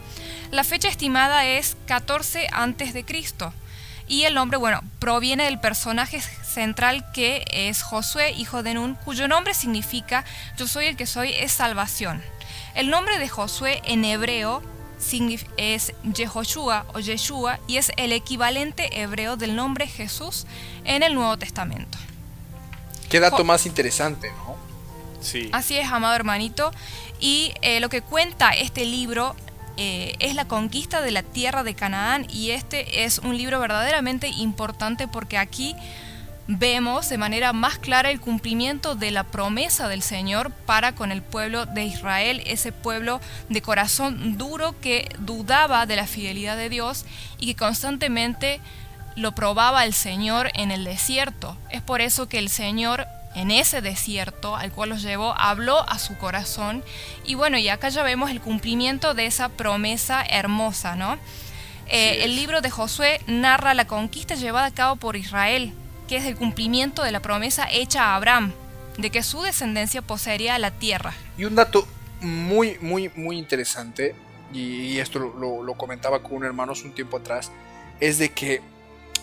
La fecha estimada es 14 a.C. y el nombre, proviene del personaje central que es Josué, hijo de Nun, cuyo nombre significa yo soy el que soy, es salvación. El nombre de Josué en hebreo es Yehoshua o Yeshua y es el equivalente hebreo del nombre Jesús en el Nuevo Testamento. Qué dato más interesante, ¿no? Sí. Así es, amado hermanito. Y lo que cuenta este libro es la conquista de la tierra de Canaán, y este es un libro verdaderamente importante porque aquí vemos de manera más clara el cumplimiento de la promesa del Señor para con el pueblo de Israel, ese pueblo de corazón duro que dudaba de la fidelidad de Dios y que constantemente lo probaba el Señor en el desierto. Es por eso que el Señor en ese desierto al cual los llevó habló a su corazón, y bueno, y acá ya vemos el cumplimiento de esa promesa hermosa, ¿no? El libro de Josué narra la conquista llevada a cabo por Israel, que es el cumplimiento de la promesa hecha a Abraham, de que su descendencia poseería la tierra. Y un dato muy interesante, y esto lo comentaba con un hermano hace un tiempo atrás, es de que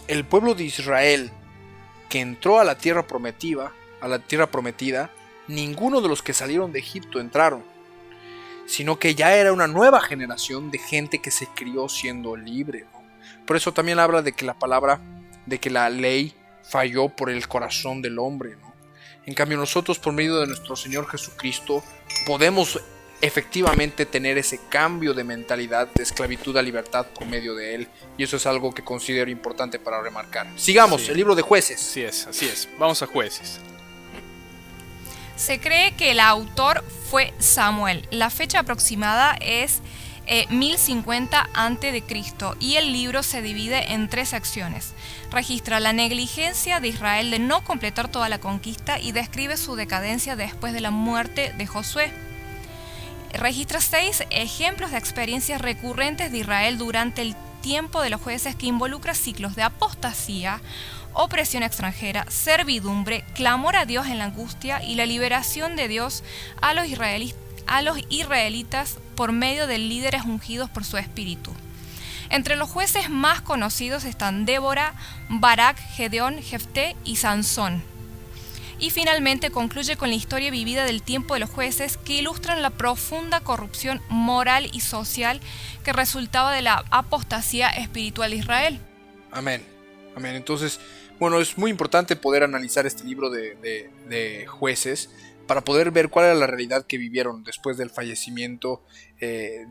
el pueblo de Israel que entró a la tierra prometida, ninguno de los que salieron de Egipto entraron, sino que ya era una nueva generación de gente que se crió siendo libre, ¿no? Por eso también habla de que la ley falló por el corazón del hombre, ¿no? En cambio, nosotros, por medio de nuestro Señor Jesucristo, podemos efectivamente tener ese cambio de mentalidad de esclavitud a libertad por medio de Él, y eso es algo que considero importante para remarcar. Sigamos, sí. El libro de Jueces. Así es. Vamos a Jueces. Se cree que el autor fue Samuel. La fecha aproximada es 1050 a.C. y el libro se divide en 3 secciones. Registra la negligencia de Israel de no completar toda la conquista y describe su decadencia después de la muerte de Josué. Registra 6 ejemplos de experiencias recurrentes de Israel durante el tiempo de los jueces, que involucra ciclos de apostasía, opresión extranjera, servidumbre, clamor a Dios en la angustia y la liberación de Dios a los israelitas por medio de líderes ungidos por su espíritu. Entre los jueces más conocidos están Débora, Barak, Gedeón, Jefté y Sansón. Y finalmente concluye con la historia vivida del tiempo de los jueces, que ilustran la profunda corrupción moral y social que resultaba de la apostasía espiritual de Israel. Amén. Entonces, bueno, es muy importante poder analizar este libro de Jueces para poder ver cuál era la realidad que vivieron después del fallecimiento,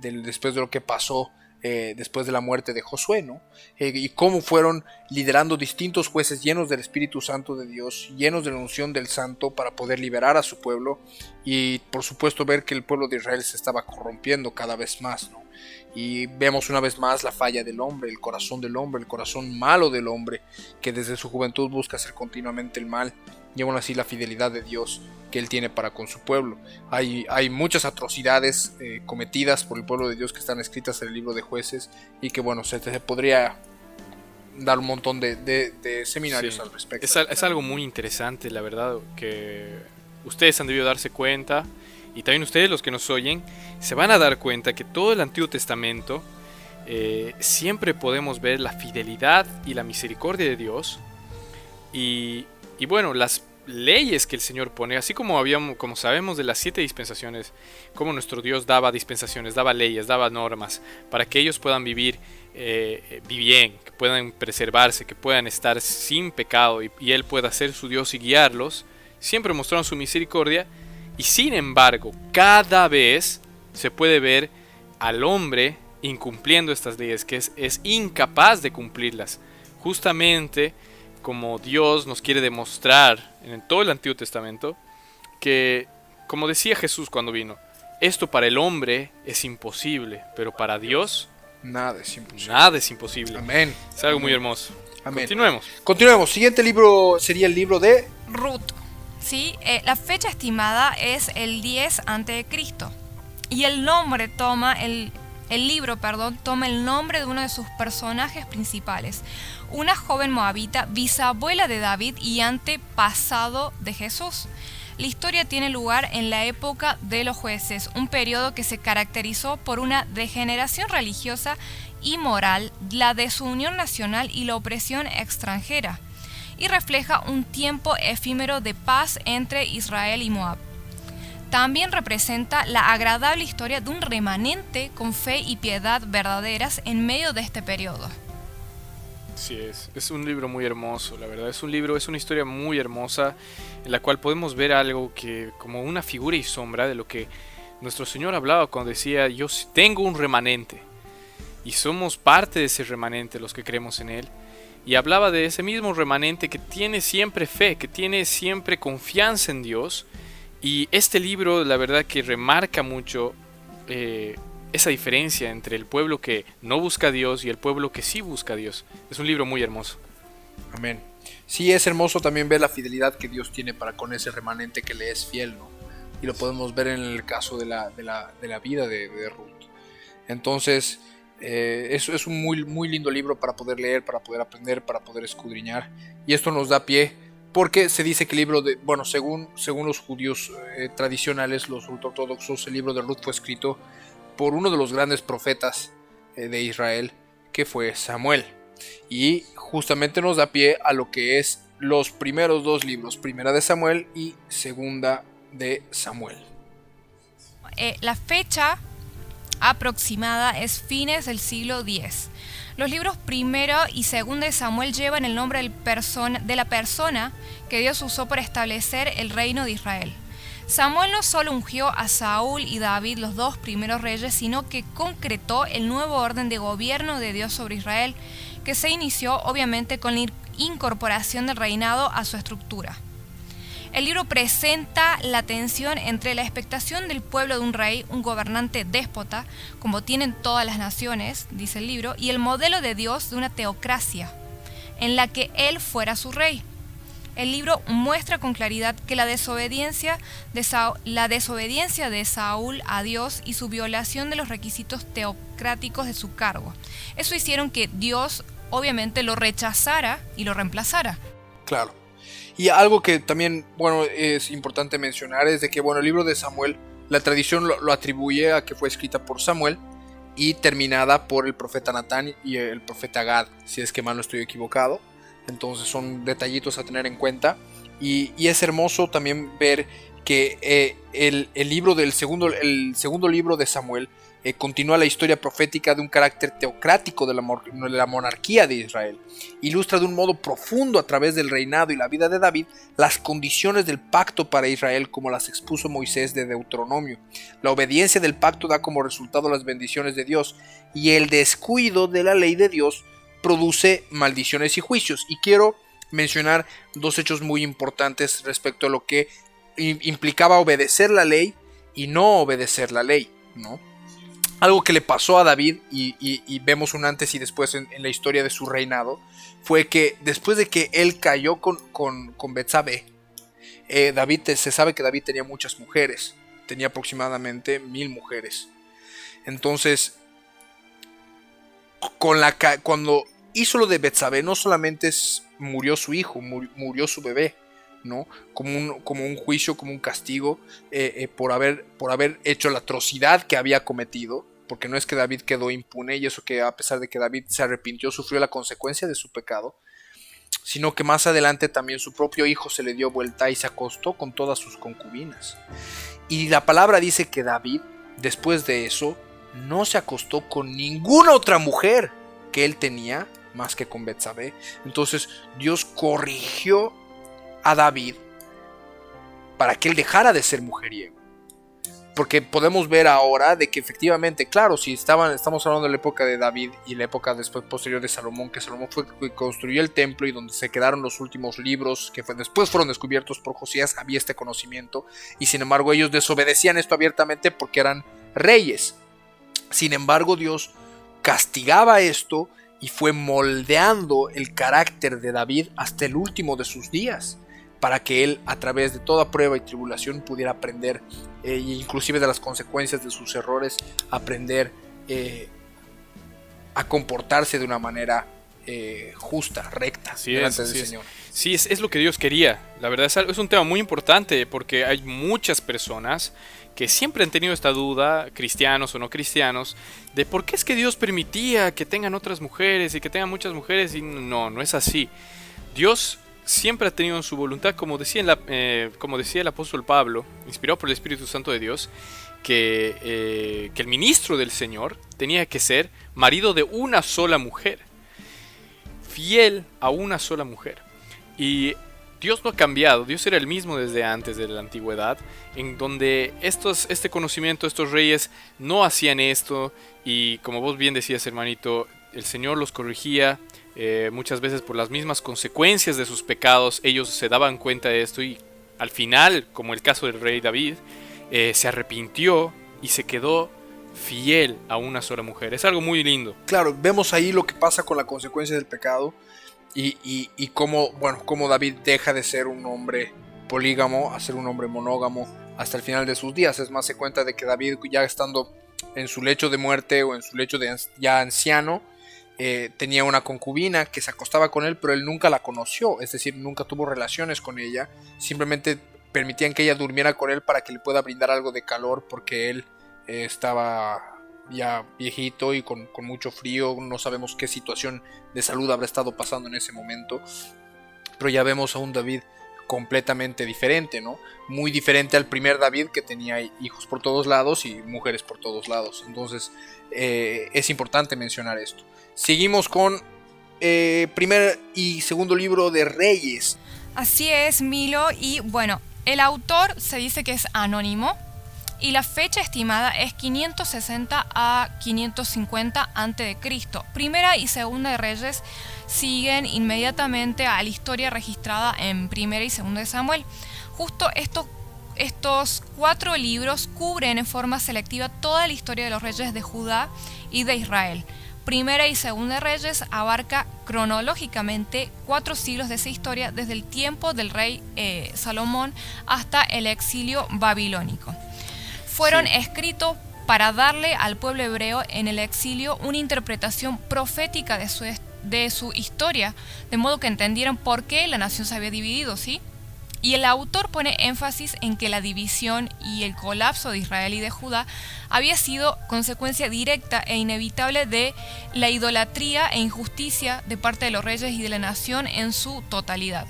después de lo que pasó, después de la muerte de Josué, ¿no? Y cómo fueron liderando distintos jueces llenos del Espíritu Santo de Dios, llenos de la unción del Santo, para poder liberar a su pueblo, y por supuesto ver que el pueblo de Israel se estaba corrompiendo cada vez más, ¿no? Y vemos una vez más la falla del hombre, el corazón del hombre, el corazón malo del hombre, que desde su juventud busca hacer continuamente el mal, y aún así la fidelidad de Dios que Él tiene para con su pueblo. Hay muchas atrocidades cometidas por el pueblo de Dios que están escritas en el libro de Jueces, y que bueno, se podría dar un montón de seminarios al respecto. Es algo muy interesante, la verdad, que ustedes han debido darse cuenta, y también ustedes, los que nos oyen, se van a dar cuenta que todo el Antiguo Testamento siempre podemos ver la fidelidad y la misericordia de Dios, y bueno, las leyes que el Señor pone, así como sabemos de las 7 dispensaciones, como nuestro Dios daba dispensaciones, daba leyes, daba normas para que ellos puedan vivir bien, que puedan preservarse, que puedan estar sin pecado, y Él pueda ser su Dios y guiarlos. Siempre mostraron su misericordia, y sin embargo cada vez se puede ver al hombre incumpliendo estas leyes, que es incapaz de cumplirlas, justamente como Dios nos quiere demostrar en todo el Antiguo Testamento, que, como decía Jesús cuando vino, esto para el hombre es imposible, pero para Dios nada es imposible. Nada es imposible. Amén. Es algo muy hermoso. Amén. Continuemos. Siguiente libro sería el libro de Ruth. Sí, la fecha estimada es el 10 a.C. y el nombre el libro toma el nombre de uno de sus personajes principales, una joven moabita, bisabuela de David y antepasado de Jesús. La historia tiene lugar en la época de los jueces, un periodo que se caracterizó por una degeneración religiosa y moral, la desunión nacional y la opresión extranjera, y refleja un tiempo efímero de paz entre Israel y Moab. También representa la agradable historia de un remanente con fe y piedad verdaderas en medio de este periodo. Sí, es un libro muy hermoso, la verdad. Es una historia muy hermosa en la cual podemos ver algo que como una figura y sombra de lo que nuestro Señor hablaba cuando decía, yo tengo un remanente. Y somos parte de ese remanente los que creemos en Él. Y hablaba de ese mismo remanente que tiene siempre fe, que tiene siempre confianza en Dios. Y este libro, la verdad que remarca mucho esa diferencia entre el pueblo que no busca a Dios y el pueblo que sí busca a Dios. Es un libro muy hermoso. Amén. Sí, es hermoso también ver la fidelidad que Dios tiene para con ese remanente que le es fiel, ¿no? Y lo podemos ver en el caso de la vida de Ruth. Entonces, es un muy lindo libro para poder leer, para poder aprender, para poder escudriñar. Y esto nos da pie, porque se dice que el libro según los judíos tradicionales, los ultraortodoxos, el libro de Ruth fue escrito por uno de los grandes profetas de Israel, que fue Samuel. Y justamente nos da pie a lo que es los primeros dos libros, Primera de Samuel y Segunda de Samuel. La fecha aproximada es fines del siglo X. Los libros Primero y Segunda de Samuel llevan el nombre de la persona que Dios usó para establecer el reino de Israel. Samuel no solo ungió a Saúl y David, los dos primeros reyes, sino que concretó el nuevo orden de gobierno de Dios sobre Israel, que se inició obviamente con la incorporación del reinado a su estructura. El libro presenta la tensión entre la expectación del pueblo de un rey, un gobernante déspota, como tienen todas las naciones, dice el libro, y el modelo de Dios de una teocracia, en la que él fuera su rey. El libro muestra con claridad que la desobediencia de Saúl a Dios y su violación de los requisitos teocráticos de su cargo. Eso hicieron que Dios obviamente lo rechazara y lo reemplazara. Claro. Y algo que también, es importante mencionar es de que, el libro de Samuel, la tradición lo atribuye a que fue escrita por Samuel y terminada por el profeta Natán y el profeta Gad, si es que mal no estoy equivocado. Entonces son detallitos a tener en cuenta. Y es hermoso también ver que el segundo libro de Samuel continúa la historia profética de un carácter teocrático de la monarquía de Israel. Ilustra de un modo profundo a través del reinado y la vida de David las condiciones del pacto para Israel, como las expuso Moisés de Deuteronomio. La obediencia del pacto da como resultado las bendiciones de Dios, y el descuido de la ley de Dios produce maldiciones y juicios. Y quiero mencionar dos hechos muy importantes respecto a lo que implicaba obedecer la ley y no obedecer la ley, ¿no? Algo que le pasó a David, y vemos un antes y después en la historia de su reinado, fue que después de que él cayó con Betsabé, se sabe que David tenía muchas mujeres, tenía aproximadamente 1000 mujeres. Entonces, cuando hizo lo de Betsabé, no solamente murió su hijo, murió su bebé, ¿no? Como un juicio, como un castigo por haber hecho la atrocidad que había cometido, porque no es que David quedó impune, y eso que a pesar de que David se arrepintió, sufrió la consecuencia de su pecado, sino que más adelante también su propio hijo se le dio vuelta y se acostó con todas sus concubinas. Y la palabra dice que David, después de eso, no se acostó con ninguna otra mujer que él tenía más que con Betsabé. Entonces Dios corrigió a David para que él dejara de ser mujeriego, porque podemos ver ahora de que efectivamente, claro, si estamos hablando de la época de David y la época después posterior de Salomón, que Salomón fue que construyó el templo y donde se quedaron los últimos libros que después fueron descubiertos por Josías, había este conocimiento, y sin embargo ellos desobedecían esto abiertamente porque eran reyes. Sin embargo, Dios castigaba esto y fue moldeando el carácter de David hasta el último de sus días, para que él, a través de toda prueba y tribulación, pudiera aprender, inclusive de las consecuencias de sus errores, aprender a comportarse de una manera justa, recta, delante del Señor. Sí, es lo que Dios quería. La verdad es un tema muy importante, porque hay muchas personas que siempre han tenido esta duda, cristianos o no cristianos, de por qué es que Dios permitía que tengan otras mujeres y que tengan muchas mujeres, y no es así. Dios siempre ha tenido en su voluntad, como decía el apóstol Pablo, inspirado por el Espíritu Santo de Dios, que el ministro del Señor tenía que ser marido de una sola mujer, fiel a una sola mujer. Y Dios no ha cambiado, Dios era el mismo desde antes de la antigüedad, en donde este conocimiento, estos reyes no hacían esto, y como vos bien decías, hermanito, el Señor los corregía, muchas veces por las mismas consecuencias de sus pecados, ellos se daban cuenta de esto, y al final, como el caso del rey David, se arrepintió y se quedó fiel a una sola mujer. Es algo muy lindo. Claro, vemos ahí lo que pasa con la consecuencia del pecado. Y cómo David deja de ser un hombre polígamo a ser un hombre monógamo hasta el final de sus días. Es más, se cuenta de que David, ya estando en su lecho de muerte o en su lecho de ya anciano, tenía una concubina que se acostaba con él, pero él nunca la conoció, es decir, nunca tuvo relaciones con ella. Simplemente permitían que ella durmiera con él para que le pueda brindar algo de calor, porque él estaba ya viejito y con mucho frío. No sabemos qué situación de salud habrá estado pasando en ese momento, pero ya vemos a un David completamente diferente, ¿no? Muy diferente al primer David, que tenía hijos por todos lados y mujeres por todos lados. Entonces es importante mencionar esto. Seguimos con primer y segundo libro de Reyes. Así es, Milo, y bueno, el autor se dice que es anónimo, y la fecha estimada es 560 a 550 a.C. Primera y Segunda de Reyes siguen inmediatamente a la historia registrada en Primera y Segunda de Samuel. Justo estos 4 libros cubren en forma selectiva toda la historia de los reyes de Judá y de Israel. Primera y Segunda de Reyes abarca cronológicamente 4 siglos de esa historia, desde el tiempo del rey Salomón hasta el exilio babilónico. Fueron escritos para darle al pueblo hebreo en el exilio una interpretación profética de su historia, de modo que entendieran por qué la nación se había dividido, ¿sí? Y el autor pone énfasis en que la división y el colapso de Israel y de Judá había sido consecuencia directa e inevitable de la idolatría e injusticia de parte de los reyes y de la nación en su totalidad.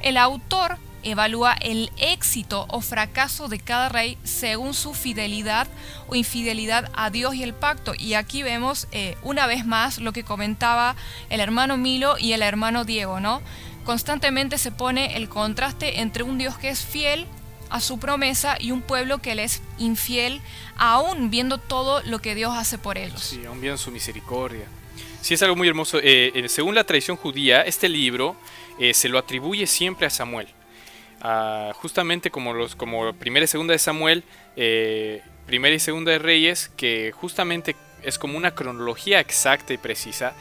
El autor evalúa el éxito o fracaso de cada rey según su fidelidad o infidelidad a Dios y el pacto. Y aquí vemos una vez más lo que comentaba el hermano Milo y el hermano Diego, ¿no? Constantemente se pone el contraste entre un Dios que es fiel a su promesa y un pueblo que le es infiel, aún viendo todo lo que Dios hace por ellos. Sí, aún viendo su misericordia. Sí, es algo muy hermoso. Según la tradición judía, este libro se lo atribuye siempre a Samuel. Justamente como Primera y Segunda de Samuel, Primera y Segunda de Reyes, que justamente es como una cronología exacta y precisa,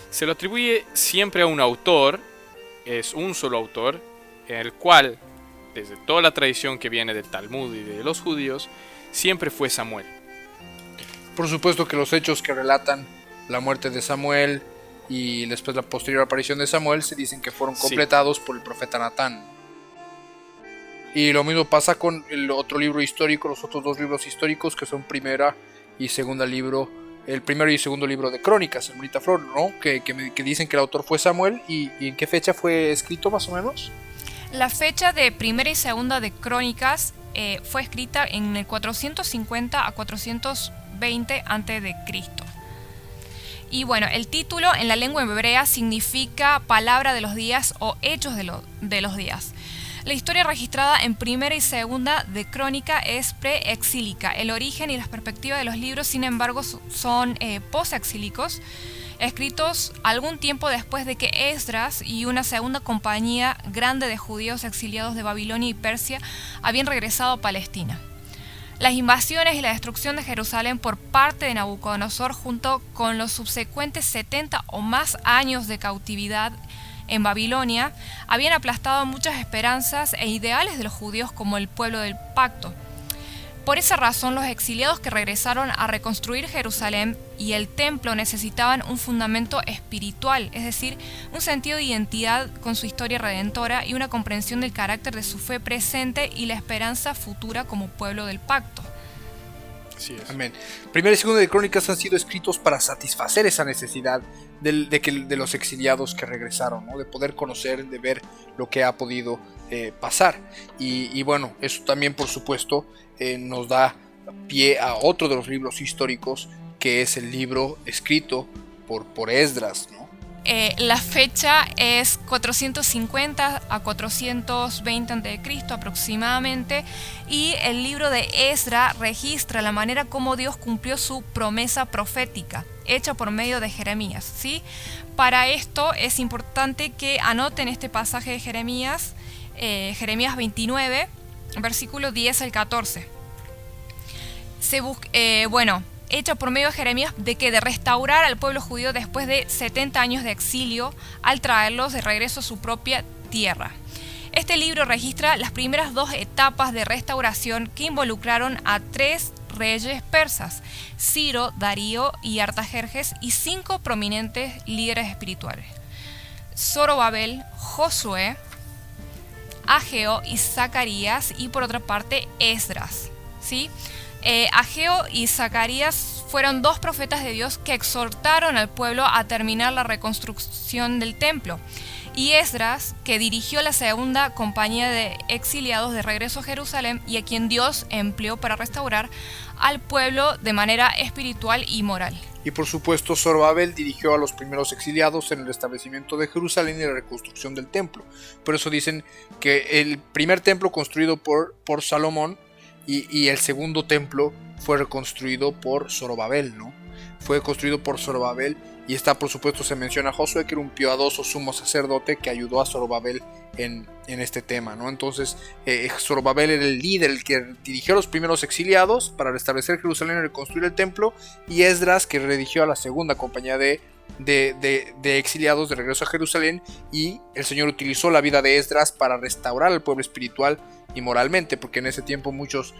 se lo atribuye siempre a un autor, es un solo autor, en el cual, desde toda la tradición que viene del Talmud y de los judíos, siempre fue Samuel. Por supuesto que los hechos que relatan la muerte de Samuel y después la posterior aparición de Samuel se dicen que fueron completados por el profeta Natán. Y lo mismo pasa con el otro libro histórico, los otros 2 libros históricos que son primera y segunda libro, el primero y segundo libro de Crónicas, hermanita Flor, ¿no? Que dicen que el autor fue Samuel. ¿Y en qué fecha fue escrito más o menos? La fecha de primera y segunda de Crónicas fue escrita en el 450 a 420 a.C. Y bueno, el título en la lengua hebrea significa palabra de los días o hechos de los días. La historia registrada en primera y segunda de Crónica es preexílica. El origen y las perspectivas de los libros, sin embargo, son posexílicos, escritos algún tiempo después de que Esdras y una segunda compañía grande de judíos exiliados de Babilonia y Persia habían regresado a Palestina. Las invasiones y la destrucción de Jerusalén por parte de Nabucodonosor, junto con los subsecuentes 70 o más años de cautividad en Babilonia, habían aplastado muchas esperanzas e ideales de los judíos como el pueblo del pacto. Por esa razón, los exiliados que regresaron a reconstruir Jerusalén y el templo necesitaban un fundamento espiritual, es decir, un sentido de identidad con su historia redentora y una comprensión del carácter de su fe presente y la esperanza futura como pueblo del pacto. Así es. Amén. Primera y segunda de Crónicas han sido escritos para satisfacer esa necesidad de los exiliados que regresaron, ¿no? De poder conocer, de ver lo que ha podido pasar. Y bueno, eso también, por supuesto, nos da pie a otro de los libros históricos, que es el libro escrito por Esdras, ¿no? La fecha es 450 a 420 a.C. aproximadamente, y el libro de Esdras registra la manera como Dios cumplió su promesa profética hecha por medio de Jeremías, ¿sí? Para esto es importante que anoten este pasaje de Jeremías, Jeremías 29, versículo 10 al 14. Hecha por medio de Jeremías, de restaurar al pueblo judío después de 70 años de exilio, al traerlos de regreso a su propia tierra. Este libro registra las primeras 2 etapas de restauración que involucraron a 3 reyes persas: Ciro, Darío y Artajerjes, y 5 prominentes líderes espirituales: Zorobabel, Josué, Ageo y Zacarías, y por otra parte Esdras, ¿sí? Ageo y Zacarías fueron 2 profetas de Dios que exhortaron al pueblo a terminar la reconstrucción del templo, y Esdras, que dirigió la segunda compañía de exiliados de regreso a Jerusalén, y a quien Dios empleó para restaurar al pueblo de manera espiritual y moral. Y por supuesto, Zorobabel dirigió a los primeros exiliados en el restablecimiento de Jerusalén y la reconstrucción del templo. Por eso dicen que el primer templo construido por Salomón y el segundo templo fue reconstruido por Zorobabel, ¿no? Fue construido por Zorobabel, y está, por supuesto, se menciona a Josué, que era un piadoso sumo sacerdote que ayudó a Zorobabel en este tema, ¿no? Entonces, Zorobabel era el líder, el que dirigió a los primeros exiliados para restablecer Jerusalén y reconstruir el templo, y Esdras, que redirigió a la segunda compañía de exiliados de regreso a Jerusalén, y el Señor utilizó la vida de Esdras para restaurar al pueblo espiritual y moralmente, porque en ese tiempo muchos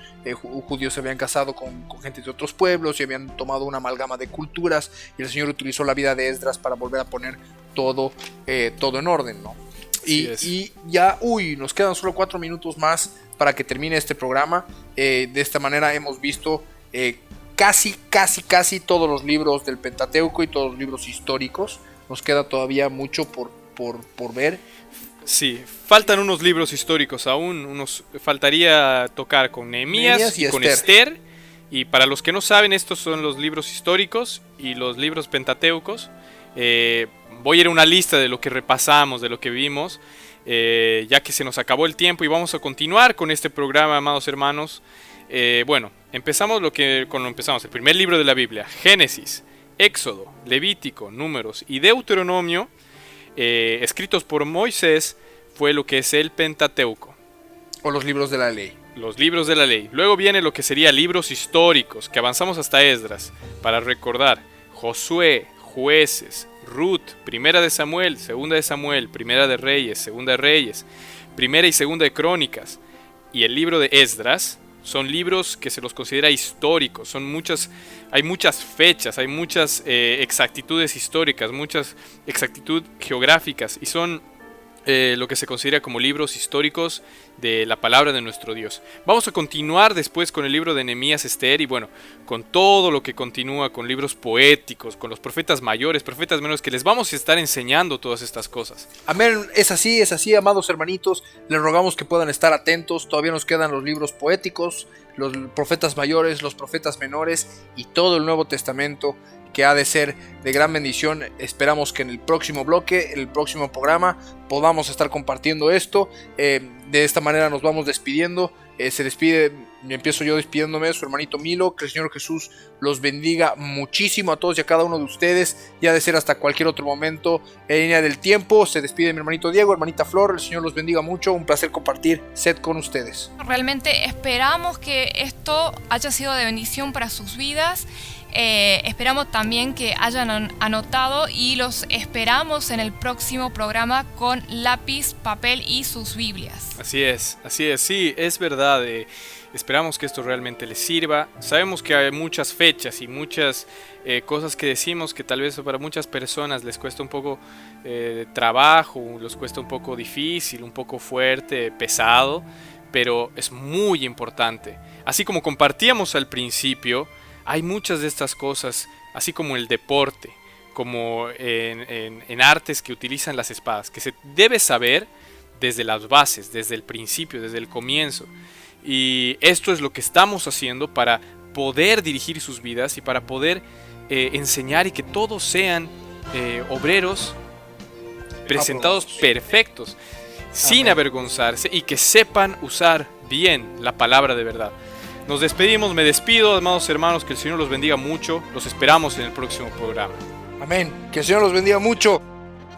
judíos se habían casado con gente de otros pueblos y habían tomado una amalgama de culturas, y el Señor utilizó la vida de Esdras para volver a poner todo en orden, ¿no? Y ya, nos quedan solo 4 minutos más para que termine este programa. De esta manera hemos visto casi todos los libros del Pentateuco y todos los libros históricos. Nos queda todavía mucho por ver. Sí, faltan unos libros históricos aún, faltaría tocar con Nehemías y con Esther. Y para los que no saben, estos son los libros históricos y los libros pentateucos. Voy a ir a una lista de lo que repasamos, de lo que vimos, ya que se nos acabó el tiempo y vamos a continuar con este programa, amados hermanos. Empezamos el primer libro de la Biblia: Génesis, Éxodo, Levítico, Números y Deuteronomio, escritos por Moisés, fue lo que es el Pentateuco. O los libros de la ley. Los libros de la ley. Luego viene lo que sería libros históricos, que avanzamos hasta Esdras, para recordar: Josué, Jueces, Ruth, Primera de Samuel, Segunda de Samuel, Primera de Reyes, Segunda de Reyes, Primera y Segunda de Crónicas. Y el libro de Esdras son libros que se los considera históricos. Hay muchas fechas, hay muchas exactitudes históricas, muchas exactitudes geográficas, y son lo que se considera como libros históricos de la palabra de nuestro Dios. Vamos a continuar después con el libro de Nehemías, Esther, y con todo lo que continúa, con libros poéticos, con los profetas mayores, profetas menores, que les vamos a estar enseñando todas estas cosas. Amén, es así, amados hermanitos. Les rogamos que puedan estar atentos. Todavía nos quedan los libros poéticos, los profetas mayores, los profetas menores y todo el Nuevo Testamento, que ha de ser de gran bendición. Esperamos que en el próximo bloque, el próximo programa, podamos estar compartiendo esto. De esta manera nos vamos despidiendo. Se despide, empiezo yo despidiéndome, su hermanito Milo. Que el Señor Jesús los bendiga muchísimo a todos y a cada uno de ustedes. Y ha de ser hasta cualquier otro momento en línea del tiempo. Se despide mi hermanito Diego, hermanita Flor. El Señor los bendiga mucho. Un placer compartir set con ustedes. Realmente esperamos que esto haya sido de bendición para sus vidas. Esperamos también que hayan anotado, y los esperamos en el próximo programa con lápiz, papel y sus Biblias. Así es, sí, es verdad. Esperamos que esto realmente les sirva. Sabemos que hay muchas fechas y muchas cosas que decimos que tal vez para muchas personas les cuesta un poco de trabajo, les cuesta un poco difícil, un poco fuerte, pesado, pero es muy importante. Así como compartíamos al principio, hay muchas de estas cosas, así como el deporte, como en artes que utilizan las espadas, que se debe saber desde las bases, desde el principio, desde el comienzo. Y esto es lo que estamos haciendo para poder dirigir sus vidas y para poder enseñar, y que todos sean obreros presentados perfectos, sin avergonzarse, y que sepan usar bien la palabra de verdad. Nos despedimos, me despido, amados hermanos, que el Señor los bendiga mucho. Los esperamos en el próximo programa. Amén. Que el Señor los bendiga mucho.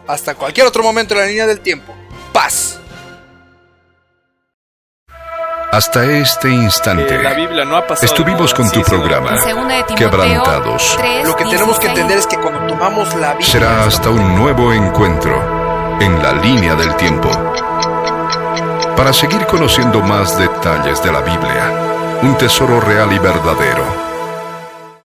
Hasta cualquier otro momento en la línea del tiempo. Paz. Hasta este instante La Biblia no ha pasado estuvimos de moda, con tu sí, programa, Segunda de Timoteo Quebrantados. 3, Lo que tenemos que 16. entender es que cuando tomamos la Biblia, Será hasta un nuevo encuentro en la línea del tiempo. Para seguir conociendo más detalles de la Biblia, un tesoro real y verdadero,